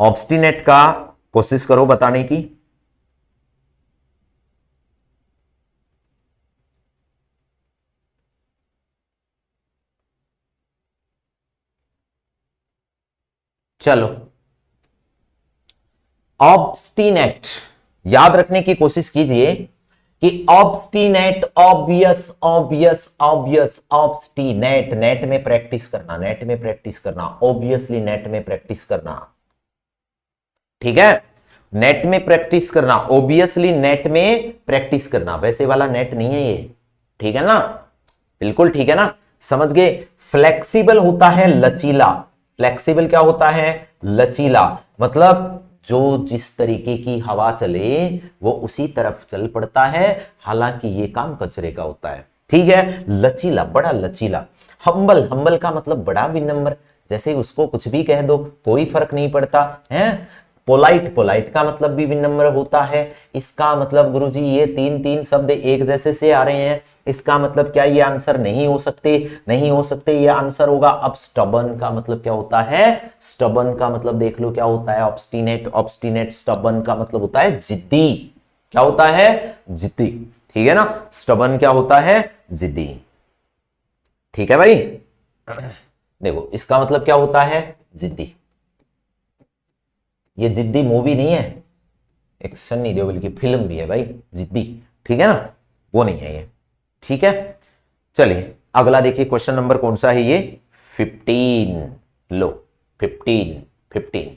S1: ऑब्स्टिनेट का कोशिश करो बताने की। चलो ऑब्स्टिनेट याद रखने की कोशिश कीजिए कि obstinate, obvious, obvious, obvious, obstinate, net में प्रैक्टिस करना, नेट में प्रैक्टिस करना, ऑब्वियसली नेट में प्रैक्टिस करना, ठीक है। नेट में प्रैक्टिस करना, ऑब्वियसली नेट में प्रैक्टिस करना, वैसे वाला नेट नहीं है ये, ठीक है ना, बिल्कुल ठीक है ना, समझ गए। फ्लेक्सिबल होता है लचीला, फ्लेक्सिबल क्या होता है, लचीला, मतलब जो जिस तरीके की हवा चले वो उसी तरफ चल पड़ता है, हालांकि ये काम कचरे का होता है। ठीक है, लचीला, बड़ा लचीला। हम्बल, हम्बल का मतलब बड़ा विनम्र, जैसे उसको कुछ भी कह दो कोई फर्क नहीं पड़ता है। पोलाइट, पोलाइट का मतलब भी विनम्र होता है। इसका मतलब गुरुजी ये तीन तीन शब्द एक जैसे से आ रहे हैं, इसका मतलब क्या ये आंसर नहीं हो सकते? नहीं हो सकते, ये आंसर होगा। अब स्टबन का मतलब क्या होता है? स्टबन का मतलब देख लो क्या होता है, ऑब्स्टिनेट, ऑब्स्टिनेट। स्टबन का मतलब होता है जिद्दी। क्या होता है? जिद्दी। ठीक है ना, स्टबन क्या होता है? जिद्दी। ठीक है भाई, देखो इसका मतलब क्या होता है? जिद्दी। ये जिद्दी मूवी नहीं है, एक सन्नी देओल की फिल्म भी है भाई, जिद्दी। ठीक है ना, वो नहीं है ये। ठीक है, चलिए अगला देखिए, क्वेश्चन नंबर कौन सा है ये? 15 लो, 15 15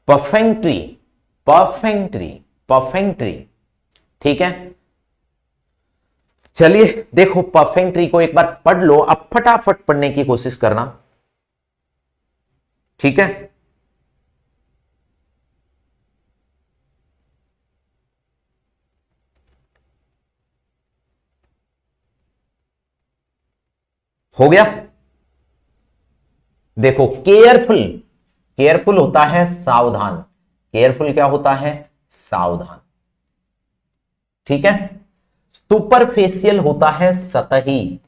S1: परफेक्ट्री, परफेक्ट्री, परफेक्ट्री। ठीक है, चलिए देखो परफेक्ट्री को एक बार पढ़ लो, अब फटाफट पढ़ने की कोशिश करना। ठीक है, हो गया? देखो केयरफुल, केयरफुल होता है सावधान। केयरफुल क्या होता है? सावधान। ठीक है, सुपरफेशियल होता है सतही,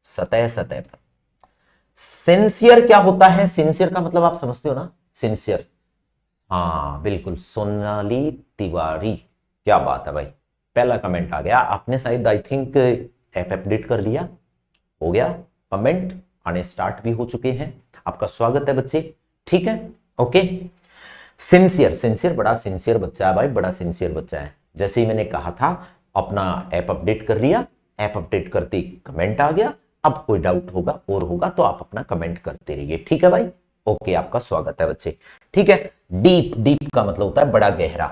S1: सतह, सतह पर। सिंसियर क्या होता है? सिंसियर का मतलब आप समझते हो ना, सिंसियर। हाँ बिल्कुल, सोनाली तिवारी, क्या बात है भाई, पहला कमेंट आ गया। आपने शायद आई थिंक ऐप अपडेट कर लिया, हो गया, कमेंट आने स्टार्ट भी हो चुके हैं। आपका स्वागत है बच्चे। ठीक है, ओके। सिंसियर, सिंसियर, बड़ा सिंसियर बच्चा है भाई, बड़ा सिंसियर बच्चा है। जैसे ही मैंने कहा था अपना ऐप अपडेट कर लिया, ऐप अपडेट करते कमेंट आ गया। अब कोई डाउट होगा और होगा तो आप अपना कमेंट करते रहिए। ठीक है भाई, ओके, आपका स्वागत है बच्चे। ठीक है, डीप, डीप का मतलब होता है बड़ा गहरा,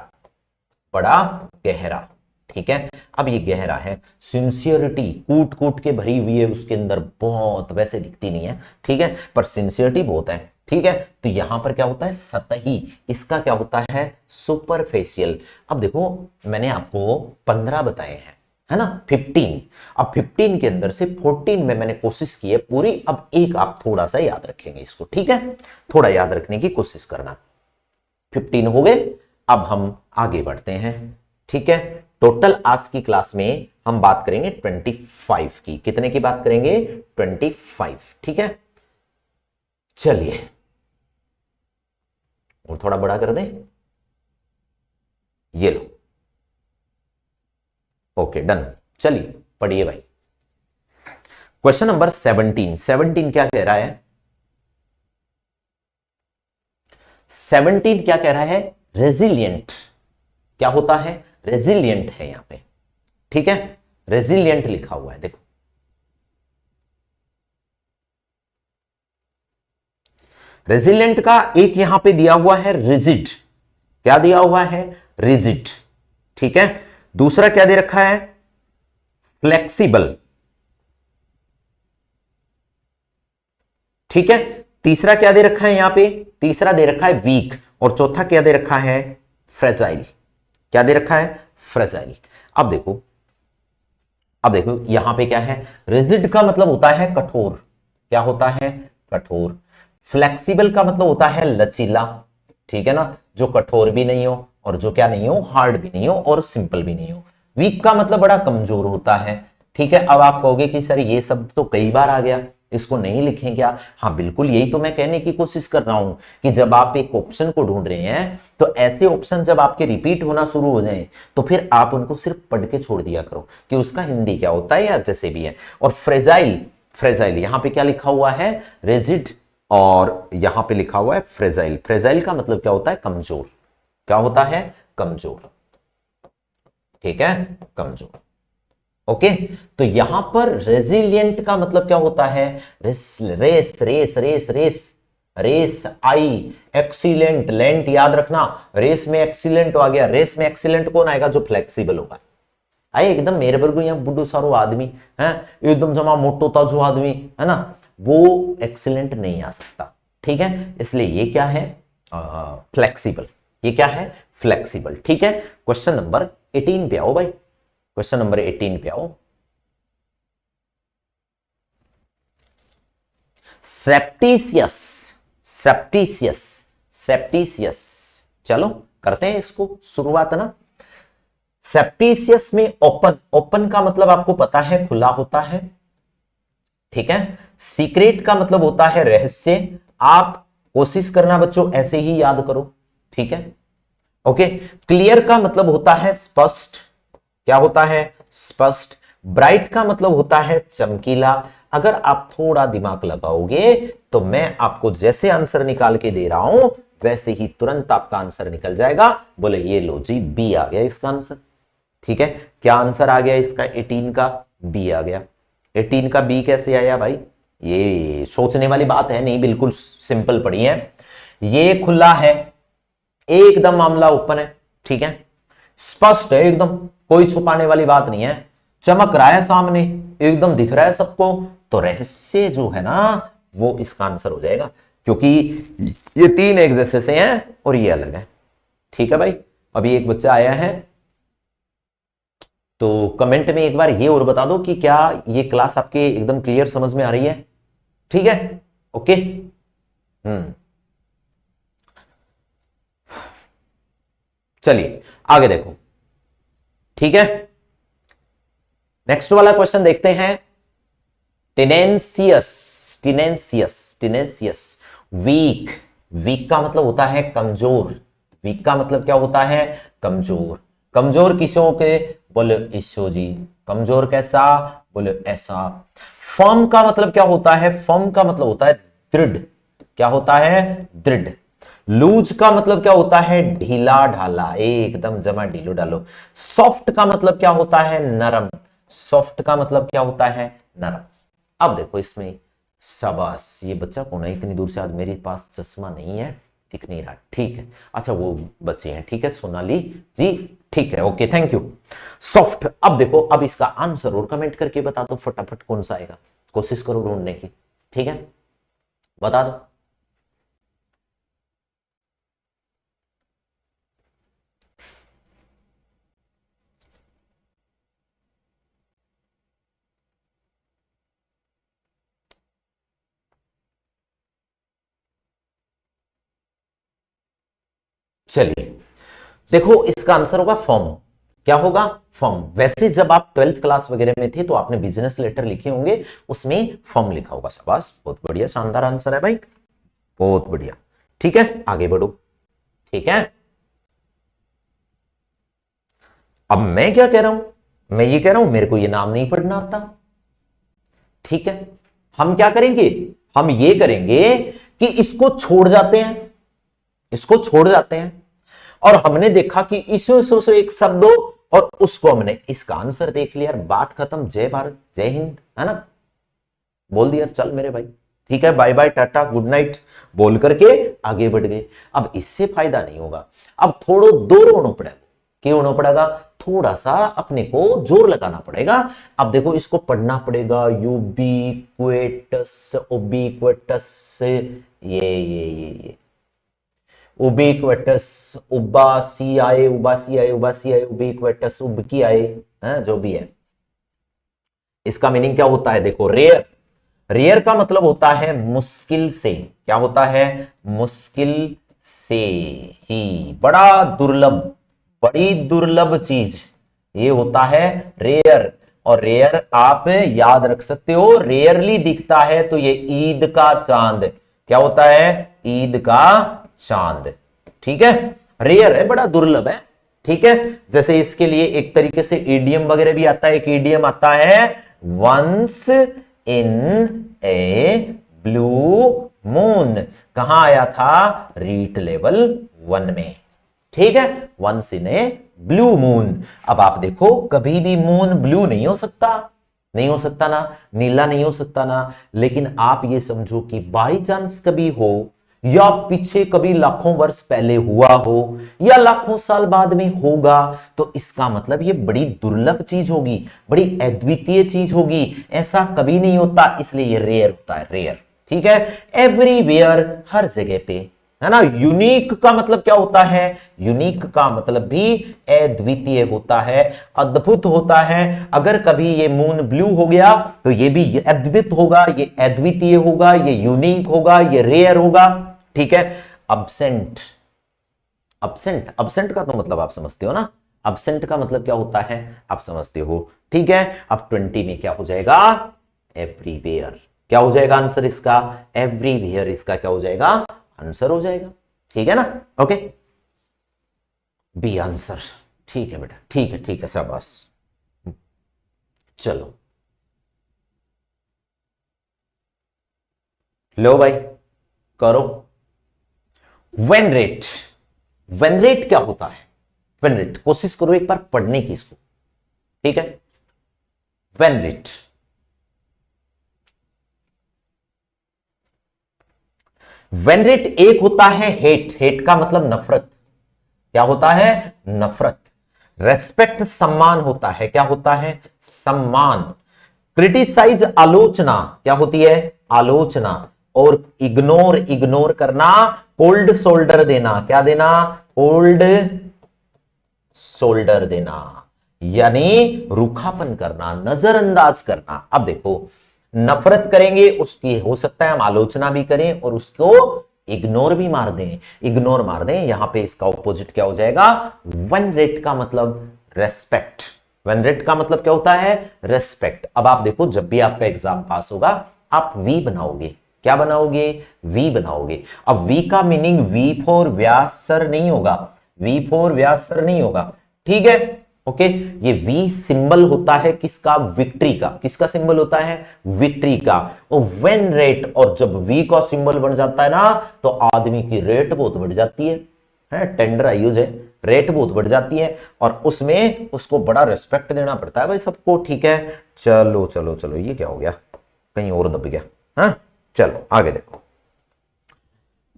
S1: बड़ा गहरा। ठीक है, अब ये गहरा है। सिंसियरिटी कूट कूट के भरी हुई है उसके अंदर, बहुत वैसे दिखती नहीं है। ठीक है, पर सिंसियरिटी बहुत है। ठीक है, तो यहां पर क्या होता है? सतही। इसका क्या होता है? सुपरफेशियल। अब देखो मैंने आपको 15 बताए हैं, है ना, 15। अब 15 के अंदर से 14 में मैंने कोशिश की है पूरी, अब एक आप थोड़ा सा याद रखेंगे इसको। ठीक है, थोड़ा याद रखने की कोशिश करना। 15 हो गए, अब हम आगे बढ़ते हैं। ठीक है, टोटल आज की क्लास में हम बात करेंगे 25 की। कितने की बात करेंगे? 25। ठीक है, चलिए और थोड़ा बड़ा कर दें, ये लो, ओके डन। चलिए पढ़िए भाई, क्वेश्चन नंबर 17। 17 क्या कह रहा है? 17 क्या कह रहा है? रेजिलियंट। क्या होता है? रेजिलियंट है यहां पे। ठीक है, रेजिलियंट लिखा हुआ है, देखो रेजिलियंट का एक यहां पे दिया हुआ है रिजिड। क्या दिया हुआ है? रिजिड। ठीक है, दूसरा क्या दे रखा है? फ्लेक्सिबल। ठीक है, तीसरा क्या दे रखा है यहां पे? तीसरा दे रखा है वीक, और चौथा क्या दे रखा है? फ्रेजाइल। क्या दे रखा है? फ्रेजाइल। अब देखो, अब देखो यहां पे क्या है? रिजिड का मतलब होता है कठोर। क्या होता है? कठोर। फ्लेक्सिबल का मतलब होता है लचीला। ठीक है ना, जो कठोर भी नहीं हो और जो क्या नहीं हो, हार्ड भी नहीं हो और सिंपल भी नहीं हो। वीक का मतलब बड़ा कमजोर होता है। ठीक है, अब आप कहोगे कि सर ये शब्द तो कई बार आ गया, इसको नहीं लिखें क्या? हाँ बिल्कुल, यही तो मैं कहने की कोशिश कर रहा हूं कि जब आप एक ऑप्शन को ढूंढ रहे हैं तो ऐसे ऑप्शन जब आपके रिपीट होना शुरू हो जाएं तो फिर आप उनको सिर्फ पढ़ के छोड़ दिया करो कि उसका हिंदी क्या होता है या जैसे भी है। और फ्रेजाइल, फ्रेजाइल यहां पे क्या लिखा हुआ है? रिजिड, और यहां पे लिखा हुआ है फ्रेजाइल। फ्रेजाइल का मतलब क्या होता है? कमजोर। क्या होता है? कमजोर। ठीक है, कमजोर। ओके, तो यहां पर रेजिलियंट का मतलब क्या होता है? Race, race, race, race, race, race आई, एक्सीलेंट, लेंट याद रखना। रेस में एक्सीलेंट आ गया, रेस में एक्सीलेंट कौन आएगा? जो फ्लेक्सिबल होगा। आए एकदम मेरे वर्गो यहाँ बुढ़ो सारो आदमी है, एकदम जमा मोटो ताजो आदमी है ना, वो एक्सीलेंट नहीं आ सकता। ठीक है, इसलिए ये क्या है? फ्लेक्सिबल। ये क्या है? फ्लेक्सिबल। ठीक है, क्वेश्चन नंबर 18 पे आओ भाई, क्वेश्चन नंबर 18 पे आओ। सेप्टिशियस, सेप्टिशियस, सेप्टिशियस। चलो करते हैं इसको शुरुआत ना। सेप्टिशियस में ओपन, ओपन का मतलब आपको पता है खुला होता है, ठीक है। सीक्रेट का मतलब होता है रहस्य। आप कोशिश करना बच्चों ऐसे ही याद करो, ठीक है, ओके। क्लियर का मतलब होता है स्पष्ट, क्या होता है? स्पष्ट। ब्राइट का मतलब होता है चमकीला। अगर आप थोड़ा दिमाग लगाओगे तो मैं आपको जैसे आंसर निकाल के दे रहा हूं वैसे ही तुरंत आपका आंसर निकल जाएगा। बोले ये लो जी, बी आ गया इसका आंसर, ठीक है। क्या आंसर आ गया इसका? 18 का बी आ गया। 18 का बी कैसे आया भाई? ये सोचने वाली बात है नहीं, बिल्कुल सिंपल पड़ी है। ये खुला है, एकदम मामला ओपन है, ठीक है, स्पष्ट है एकदम, कोई छुपाने वाली बात नहीं है, चमक रहा है सामने, एकदम दिख रहा है सबको, तो रहस्य जो है ना वो इसका आंसर हो जाएगा, क्योंकि ये तीन एक जैसे से हैं और ये अलग है, ठीक है भाई। अभी एक बच्चा आया है, तो कमेंट में एक बार ये और बता दो कि क्या ये क्लास आपके एकदम क्लियर समझ में आ रही है, ठीक है, ओके। चलिए आगे देखो, ठीक है। नेक्स्ट वाला क्वेश्चन देखते हैं। टिनेंसियस, टिनेंसियस, टिनेंसियस। वीक, वीक का मतलब होता है कमजोर, वीक का मतलब क्या होता है? कमजोर। कमजोर किसों के? बोले ईशो जी। कमजोर कैसा? बोले ऐसा। फर्म का मतलब क्या होता है? फर्म का मतलब होता है दृढ़, क्या होता है? दृढ़। लूज का मतलब क्या होता है? ढीला ढाला, एकदम जमा ढीलो ढालो। सॉफ्ट का मतलब क्या होता है? नरम। सॉफ्ट का मतलब क्या होता है? नरम। अब देखो इसमें, शाबाश, ये बच्चा कौन है इतनी दूर से? आज मेरे पास चश्मा नहीं है, दिख नहीं रहा, ठीक है, अच्छा वो बच्चे हैं, ठीक है, सोनाली जी, ठीक है, ओके, थैंक यू। सॉफ्ट। अब देखो, अब इसका आंसर और कमेंट करके बता दो फटाफट कौन सा आएगा, कोशिश करो ढूंढने की, ठीक है, बता दो। चलिए देखो, इसका आंसर होगा फॉर्म। क्या होगा? फॉर्म। वैसे जब आप 12th क्लास वगैरह में थे तो आपने बिजनेस लेटर लिखे होंगे, उसमें फॉर्म लिखा होगा। शाबाश, बहुत बढ़िया, शानदार आंसर है भाई, बहुत बढ़िया, ठीक है, आगे बढ़ो, ठीक है। अब मैं क्या कह रहा हूं? मैं ये कह रहा हूं मेरे को ये नाम नहीं पढ़ना आता, ठीक है। हम क्या करेंगे? हम ये करेंगे कि इसको छोड़ जाते हैं, इसको छोड़ जाते हैं, और हमने देखा कि इसो से एक शब्द हो और उसको हमने इसका आंसर देख लिया, बात खत्म, जय भारत, जय हिंद, है ना, बोल दिया, चल मेरे भाई, ठीक है, bye bye tata good night बोल करके आगे बढ़ गए। अब इससे फायदा नहीं होगा, अब थोड़ा दूर होना पड़ेगा। क्यों होना पड़ेगा? थोड़ा सा अपने को जोर लगाना पड़ेगा। अब देखो, इसको पढ़ना पड़ेगा, यूबिक्वेटस, उबिक्वेटस, ये उबिक्वेटस, उबासियाए, उबासियाए, उबासियाए, उबिक्वेटस, उबकियाए, जो भी है, इसका मीनिंग क्या होता है? देखो, रेयर, रेयर का मतलब होता है मुश्किल से, क्या होता है? मुश्किल से ही, बड़ा दुर्लभ, बड़ी दुर्लभ चीज, ये होता है रेयर। और रेयर आप याद रख सकते हो, रेयरली दिखता है तो ये ईद का चांद, क्या होता है? ईद का चांद, ठीक है, रेयर है, बड़ा दुर्लभ है, ठीक है। जैसे इसके लिए एक तरीके से ईडीएम वगैरह भी आता है, एक ईडीएम आता है, once in a blue moon, कहां आया था? रीट लेवल 1 में, ठीक है, once in a blue moon. अब आप देखो, कभी भी मून ब्लू नहीं हो सकता, नहीं हो सकता ना, नीला नहीं हो सकता ना, लेकिन आप ये समझो कि बाई चांस कभी हो, या पीछे कभी लाखों वर्ष पहले हुआ हो, या लाखों साल बाद में होगा, तो इसका मतलब ये बड़ी दुर्लभ चीज होगी, बड़ी अद्वितीय चीज होगी, ऐसा कभी नहीं होता, इसलिए ये रेयर होता है, रेयर, ठीक है। एवरीवेयर, हर जगह पे, है ना। यूनिक का मतलब क्या होता है, यूनिक का मतलब भी अद्वितीय होता है, अद्भुत होता है। अगर कभी ये मून ब्लू हो गया तो ये भी अद्भुत होगा, ये अद्वितीय होगा, ये यूनिक होगा, ये रेयर होगा, ठीक है। अब्सेंट, अब्सेंट, अब्सेंट का तो मतलब आप समझते हो ना, अब्सेंट का मतलब क्या होता है आप समझते हो, ठीक है। अब 20 में क्या हो जाएगा, एवरीवेयर। क्या हो जाएगा आंसर इसका, एवरीवेयर इसका क्या हो जाएगा, आंसर हो जाएगा, ठीक है ना। ओके, बी आंसर, ठीक है बेटा, ठीक है शाबाश। चलो लो भाई करो। वेन रेट, वेन रेट क्या होता है, वेन रेट कोशिश करो एक बार पढ़ने की इसको, ठीक है। वेन रेट, वेन रेट एक होता है हेट, हेट का मतलब नफरत, क्या होता है, नफरत। रेस्पेक्ट सम्मान होता है, क्या होता है, सम्मान। क्रिटिसाइज आलोचना, क्या होती है, आलोचना। और इग्नोर, इग्नोर करना। कोल्ड शोल्डर देना, क्या देना, कोल्ड शोल्डर देना, यानी रूखापन करना, नजरअंदाज करना। अब देखो नफरत करेंगे उसकी, हो सकता है हम आलोचना भी करें और उसको इग्नोर भी मार दें, इग्नोर मार दें। यहां पे इसका ऑपोजिट क्या हो जाएगा, वन रेट का मतलब रेस्पेक्ट, वन रेट का मतलब क्या होता है, रेस्पेक्ट। अब आप देखो जब भी आपका एग्जाम पास होगा आप वी बनाओगे, क्या बनाओगे, वी बनाओगे। अब वी का मीनिंग वी फॉर व्यासर नहीं होगा, वी फॉर व्यासर नहीं होगा, ठीक है। ओके, ये वी सिंबल होता है किसका, विक्ट्री का, किसका सिंबल होता है, विक्ट्री का। और व्हेन रेट, और जब वी का सिंबल बन जाता है ना तो आदमी की रेट बहुत बढ़ जाती है टेंडर आयुज है, रेट बहुत बढ़ जाती है और उसमें उसको बड़ा रिस्पेक्ट देना पड़ता है भाई सबको, ठीक है। चलो चलो चलो, ये क्या हो गया, कहीं और दब गया, हाँ चलो आगे देखो।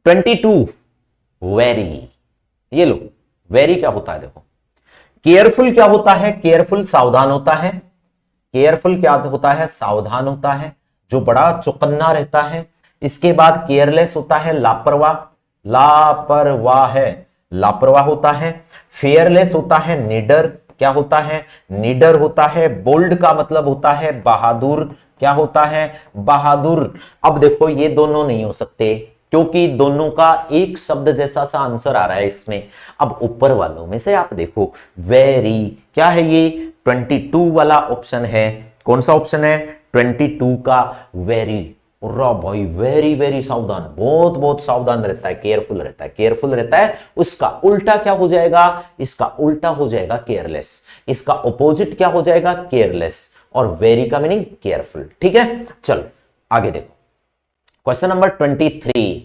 S1: 22 वेरी, ये लो वेरी क्या होता है देखो। केयरफुल क्या होता है, केयरफुल सावधान होता है, केयरफुल क्या होता है, सावधान होता है, जो बड़ा चौकन्ना रहता है। इसके बाद केयरलेस होता है लापरवाह, लापरवाह है, लापरवाह होता है। फेयरलेस होता है निडर, क्या होता है, निडर होता है। बोल्ड का मतलब होता है बहादुर, क्या होता है, बहादुर। अब देखो ये दोनों नहीं हो सकते क्योंकि दोनों का एक शब्द जैसा सा आंसर आ रहा है इसमें। अब ऊपर वालों में से आप देखो वेरी क्या है, ये 22 वाला ऑप्शन है, कौन सा ऑप्शन है, 22 का वेरी। भाई वेरी वेरी सावधान, बहुत बहुत सावधान रहता है, केयरफुल रहता है, केयरफुल रहता है। उसका उल्टा क्या हो जाएगा, इसका उल्टा हो जाएगा केयरलेस, इसका ऑपोजिट क्या हो जाएगा, केयरलेस। और वेरी का मीनिंग केयरफुल, ठीक है। चलो आगे देखो क्वेश्चन नंबर 23।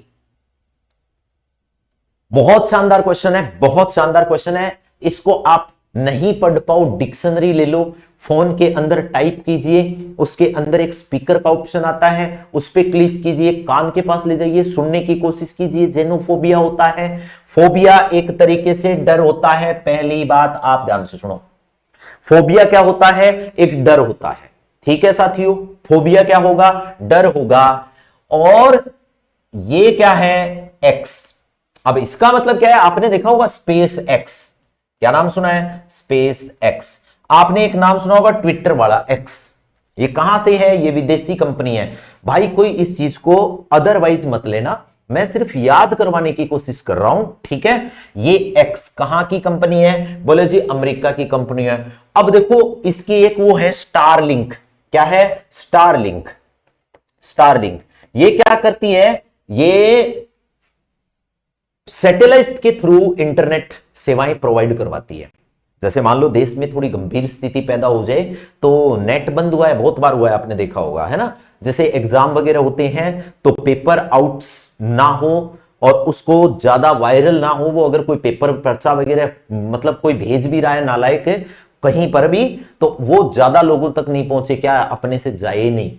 S1: बहुत शानदार क्वेश्चन है, बहुत शानदार क्वेश्चन है। इसको आप नहीं पढ़ पाओ डिक्शनरी ले लो, फोन के अंदर टाइप कीजिए, उसके अंदर एक स्पीकर का ऑप्शन आता है, उस पर क्लिक कीजिए, कान के पास ले जाइए, सुनने की कोशिश कीजिए। जेनोफोबिया होता है, फोबिया एक तरीके से डर होता है। पहली बात आप ध्यान से सुनो, फोबिया क्या होता है, एक डर होता है, ठीक है साथियों। फोबिया क्या होगा, डर होगा। और ये क्या है, एक्स। अब इसका मतलब क्या है, आपने देखा होगा स्पेस एक्स, क्या नाम सुना है, स्पेस एक्स। आपने एक नाम सुना होगा ट्विटर वाला एक्स, ये कहां से है, ये विदेशी कंपनी है। भाई कोई इस चीज को अदरवाइज मत लेना, मैं सिर्फ याद करवाने की कोशिश कर रहा हूं, ठीक है। ये एक्स कहां की कंपनी है, बोले जी अमेरिका की कंपनी है। अब देखो इसकी एक वो है स्टारलिंक, क्या है, स्टारलिंक, स्टारलिंक। ये क्या करती है, ये सैटेलाइट के थ्रू इंटरनेट सेवाएं प्रोवाइड करवाती है। जैसे मान लो देश में थोड़ी गंभीर स्थिति पैदा हो जाए तो नेट बंद हुआ है, बहुत बार हुआ है, आपने देखा होगा, है ना। जैसे एग्जाम वगैरह होते हैं तो पेपर आउट ना हो और उसको ज्यादा वायरल ना हो, वो अगर कोई पेपर पर्चा वगैरह मतलब कोई भेज भी रहा है नालायक कहीं पर भी, तो वो ज्यादा लोगों तक नहीं पहुंचे, क्या अपने से जाए नहीं,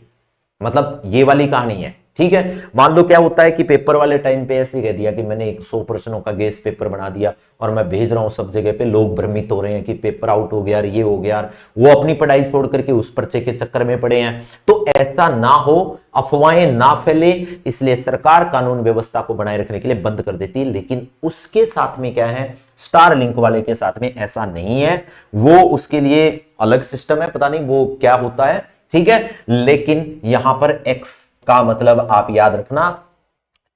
S1: मतलब ये वाली कहानी है, ठीक है। मान लो क्या होता है कि पेपर वाले टाइम पे ऐसे कह दिया कि मैंने 100 प्रश्नों का गेस पेपर बना दिया और मैं भेज रहा हूं सब जगह पे, लोग भ्रमित हो रहे हैं कि पेपर आउट हो गया यार, ये हो गया यार, वो अपनी पढ़ाई छोड़ करके उस पर्चे के चक्कर में पड़े हैं। तो ऐसा ना हो, अफवाहें ना फैले, इसलिए सरकार कानून व्यवस्था को बनाए रखने के लिए बंद कर देती है। लेकिन उसके साथ में क्या है, स्टार लिंक वाले के साथ में ऐसा नहीं है, वो उसके लिए अलग सिस्टम है, पता नहीं वो क्या होता है, ठीक है। लेकिन यहां पर एक्स का मतलब आप याद रखना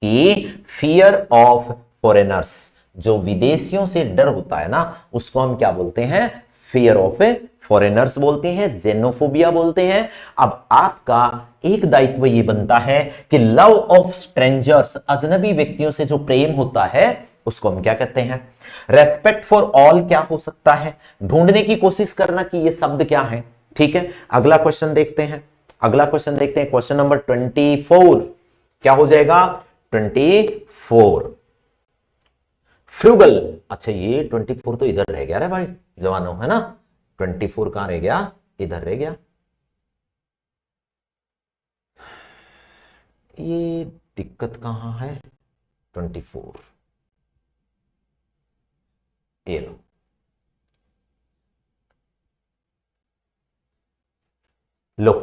S1: कि फियर ऑफ फॉरेनर्स, जो विदेशियों से डर होता है ना, उसको हम क्या बोलते हैं, फियर ऑफ फॉरेनर्स बोलते हैं, जेनोफोबिया बोलते हैं। अब आपका एक दायित्व ये बनता है कि लव ऑफ स्ट्रेंजर्स, अजनबी व्यक्तियों से जो प्रेम होता है उसको हम क्या कहते हैं। रेस्पेक्ट फॉर ऑल क्या हो सकता है, ढूंढने की कोशिश करना कि ये शब्द क्या है, ठीक है। अगला क्वेश्चन देखते हैं, अगला क्वेश्चन देखते हैं, क्वेश्चन नंबर 24 क्या हो जाएगा, 24 फ्रूगल। अच्छा ये 24 तो इधर रह गया रे भाई जवानों, है ना, 24 कहां रह गया, इधर रह गया। ये दिक्कत कहां है, 24 ये लो, लो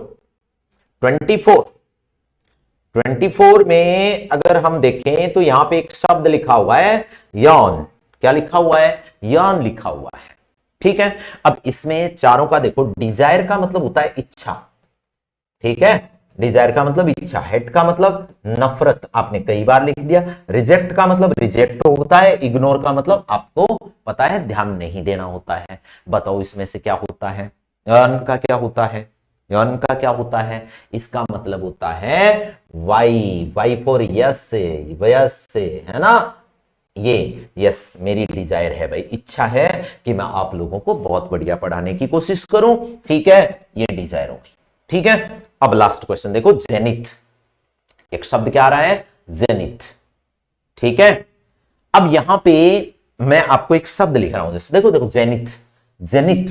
S1: 24 में अगर हम देखें तो यहां पे एक शब्द लिखा हुआ है यॉन, क्या लिखा हुआ है, यॉन लिखा हुआ है, ठीक है। अब इसमें चारों का देखो, डिजायर का मतलब होता है इच्छा, ठीक है, डिजायर का मतलब इच्छा, हेट का मतलब नफरत, आपने कई बार लिख दिया, रिजेक्ट का मतलब रिजेक्ट होता है, इग्नोर का मतलब आपको पता है ध्यान नहीं देना होता है। बताओ इसमें से क्या होता है, यॉन का क्या होता है, यॉन का क्या होता है, इसका मतलब होता है Y, Y for yes, yes से, है ना, ये यस मेरी डिजायर है भाई, इच्छा है कि मैं आप लोगों को बहुत बढ़िया पढ़ाने की कोशिश करूं, ठीक है, ये डिजायर होगी, ठीक है। अब लास्ट क्वेश्चन देखो, जेनिथ, एक शब्द क्या आ रहा है, जेनिथ, ठीक है। अब यहां पे मैं आपको एक शब्द लिख रहा हूं, जैसे देखो देखो जेनिथ, जेनिथ,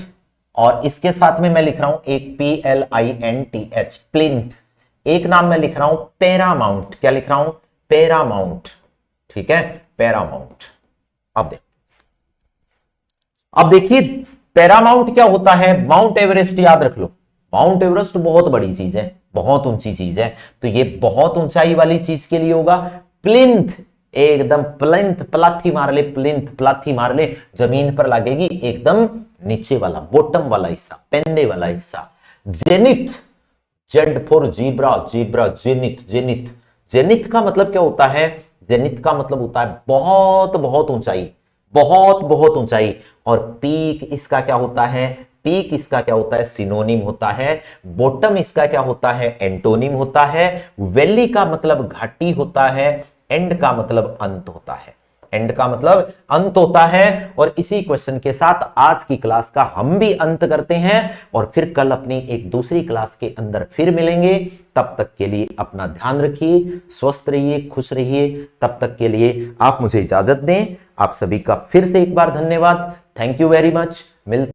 S1: और इसके साथ में मैं लिख रहा हूं एक PLINTH, प्लिंथ, एक नाम मैं लिख रहा हूं पैरामाउंट, क्या लिख रहा हूं, पैरामाउंट, ठीक है, पैरामाउंट। अब देखिए पैरामाउंट क्या होता है, माउंट एवरेस्ट याद रख लो, माउंट एवरेस्ट बहुत बड़ी चीज है, बहुत ऊंची चीज है, तो ये बहुत ऊंचाई वाली चीज के लिए होगा। प्लिंथ एकदम प्लिंथ, प्लाथी मार ले, प्लिंथ प्लाथी मार ले, जमीन पर लगेगी एकदम नीचे वाला, बॉटम वाला हिस्सा, पेंदे वाला हिस्सा। Zenith, Z for zebra, zebra, zenith, zenith, zenith का मतलब क्या होता है, जेनिथ का मतलब होता है बहुत बहुत ऊंचाई, बहुत बहुत ऊंचाई। और पीक इसका क्या होता है, पीक इसका क्या होता है, सिनोनिम होता है। बॉटम इसका क्या होता है, एंटोनिम होता है। वैली का मतलब घाटी होता है। एंड का मतलब अंत होता है, एंड का मतलब अंत होता है। और इसी क्वेश्चन के साथ आज की क्लास का हम भी अंत करते हैं और फिर कल अपनी एक दूसरी क्लास के अंदर फिर मिलेंगे। तब तक के लिए अपना ध्यान रखिए, स्वस्थ रहिए, खुश रहिए। तब तक के लिए आप मुझे इजाजत दें। आप सभी का फिर से एक बार धन्यवाद, थैंक यू वेरी मच। मिलते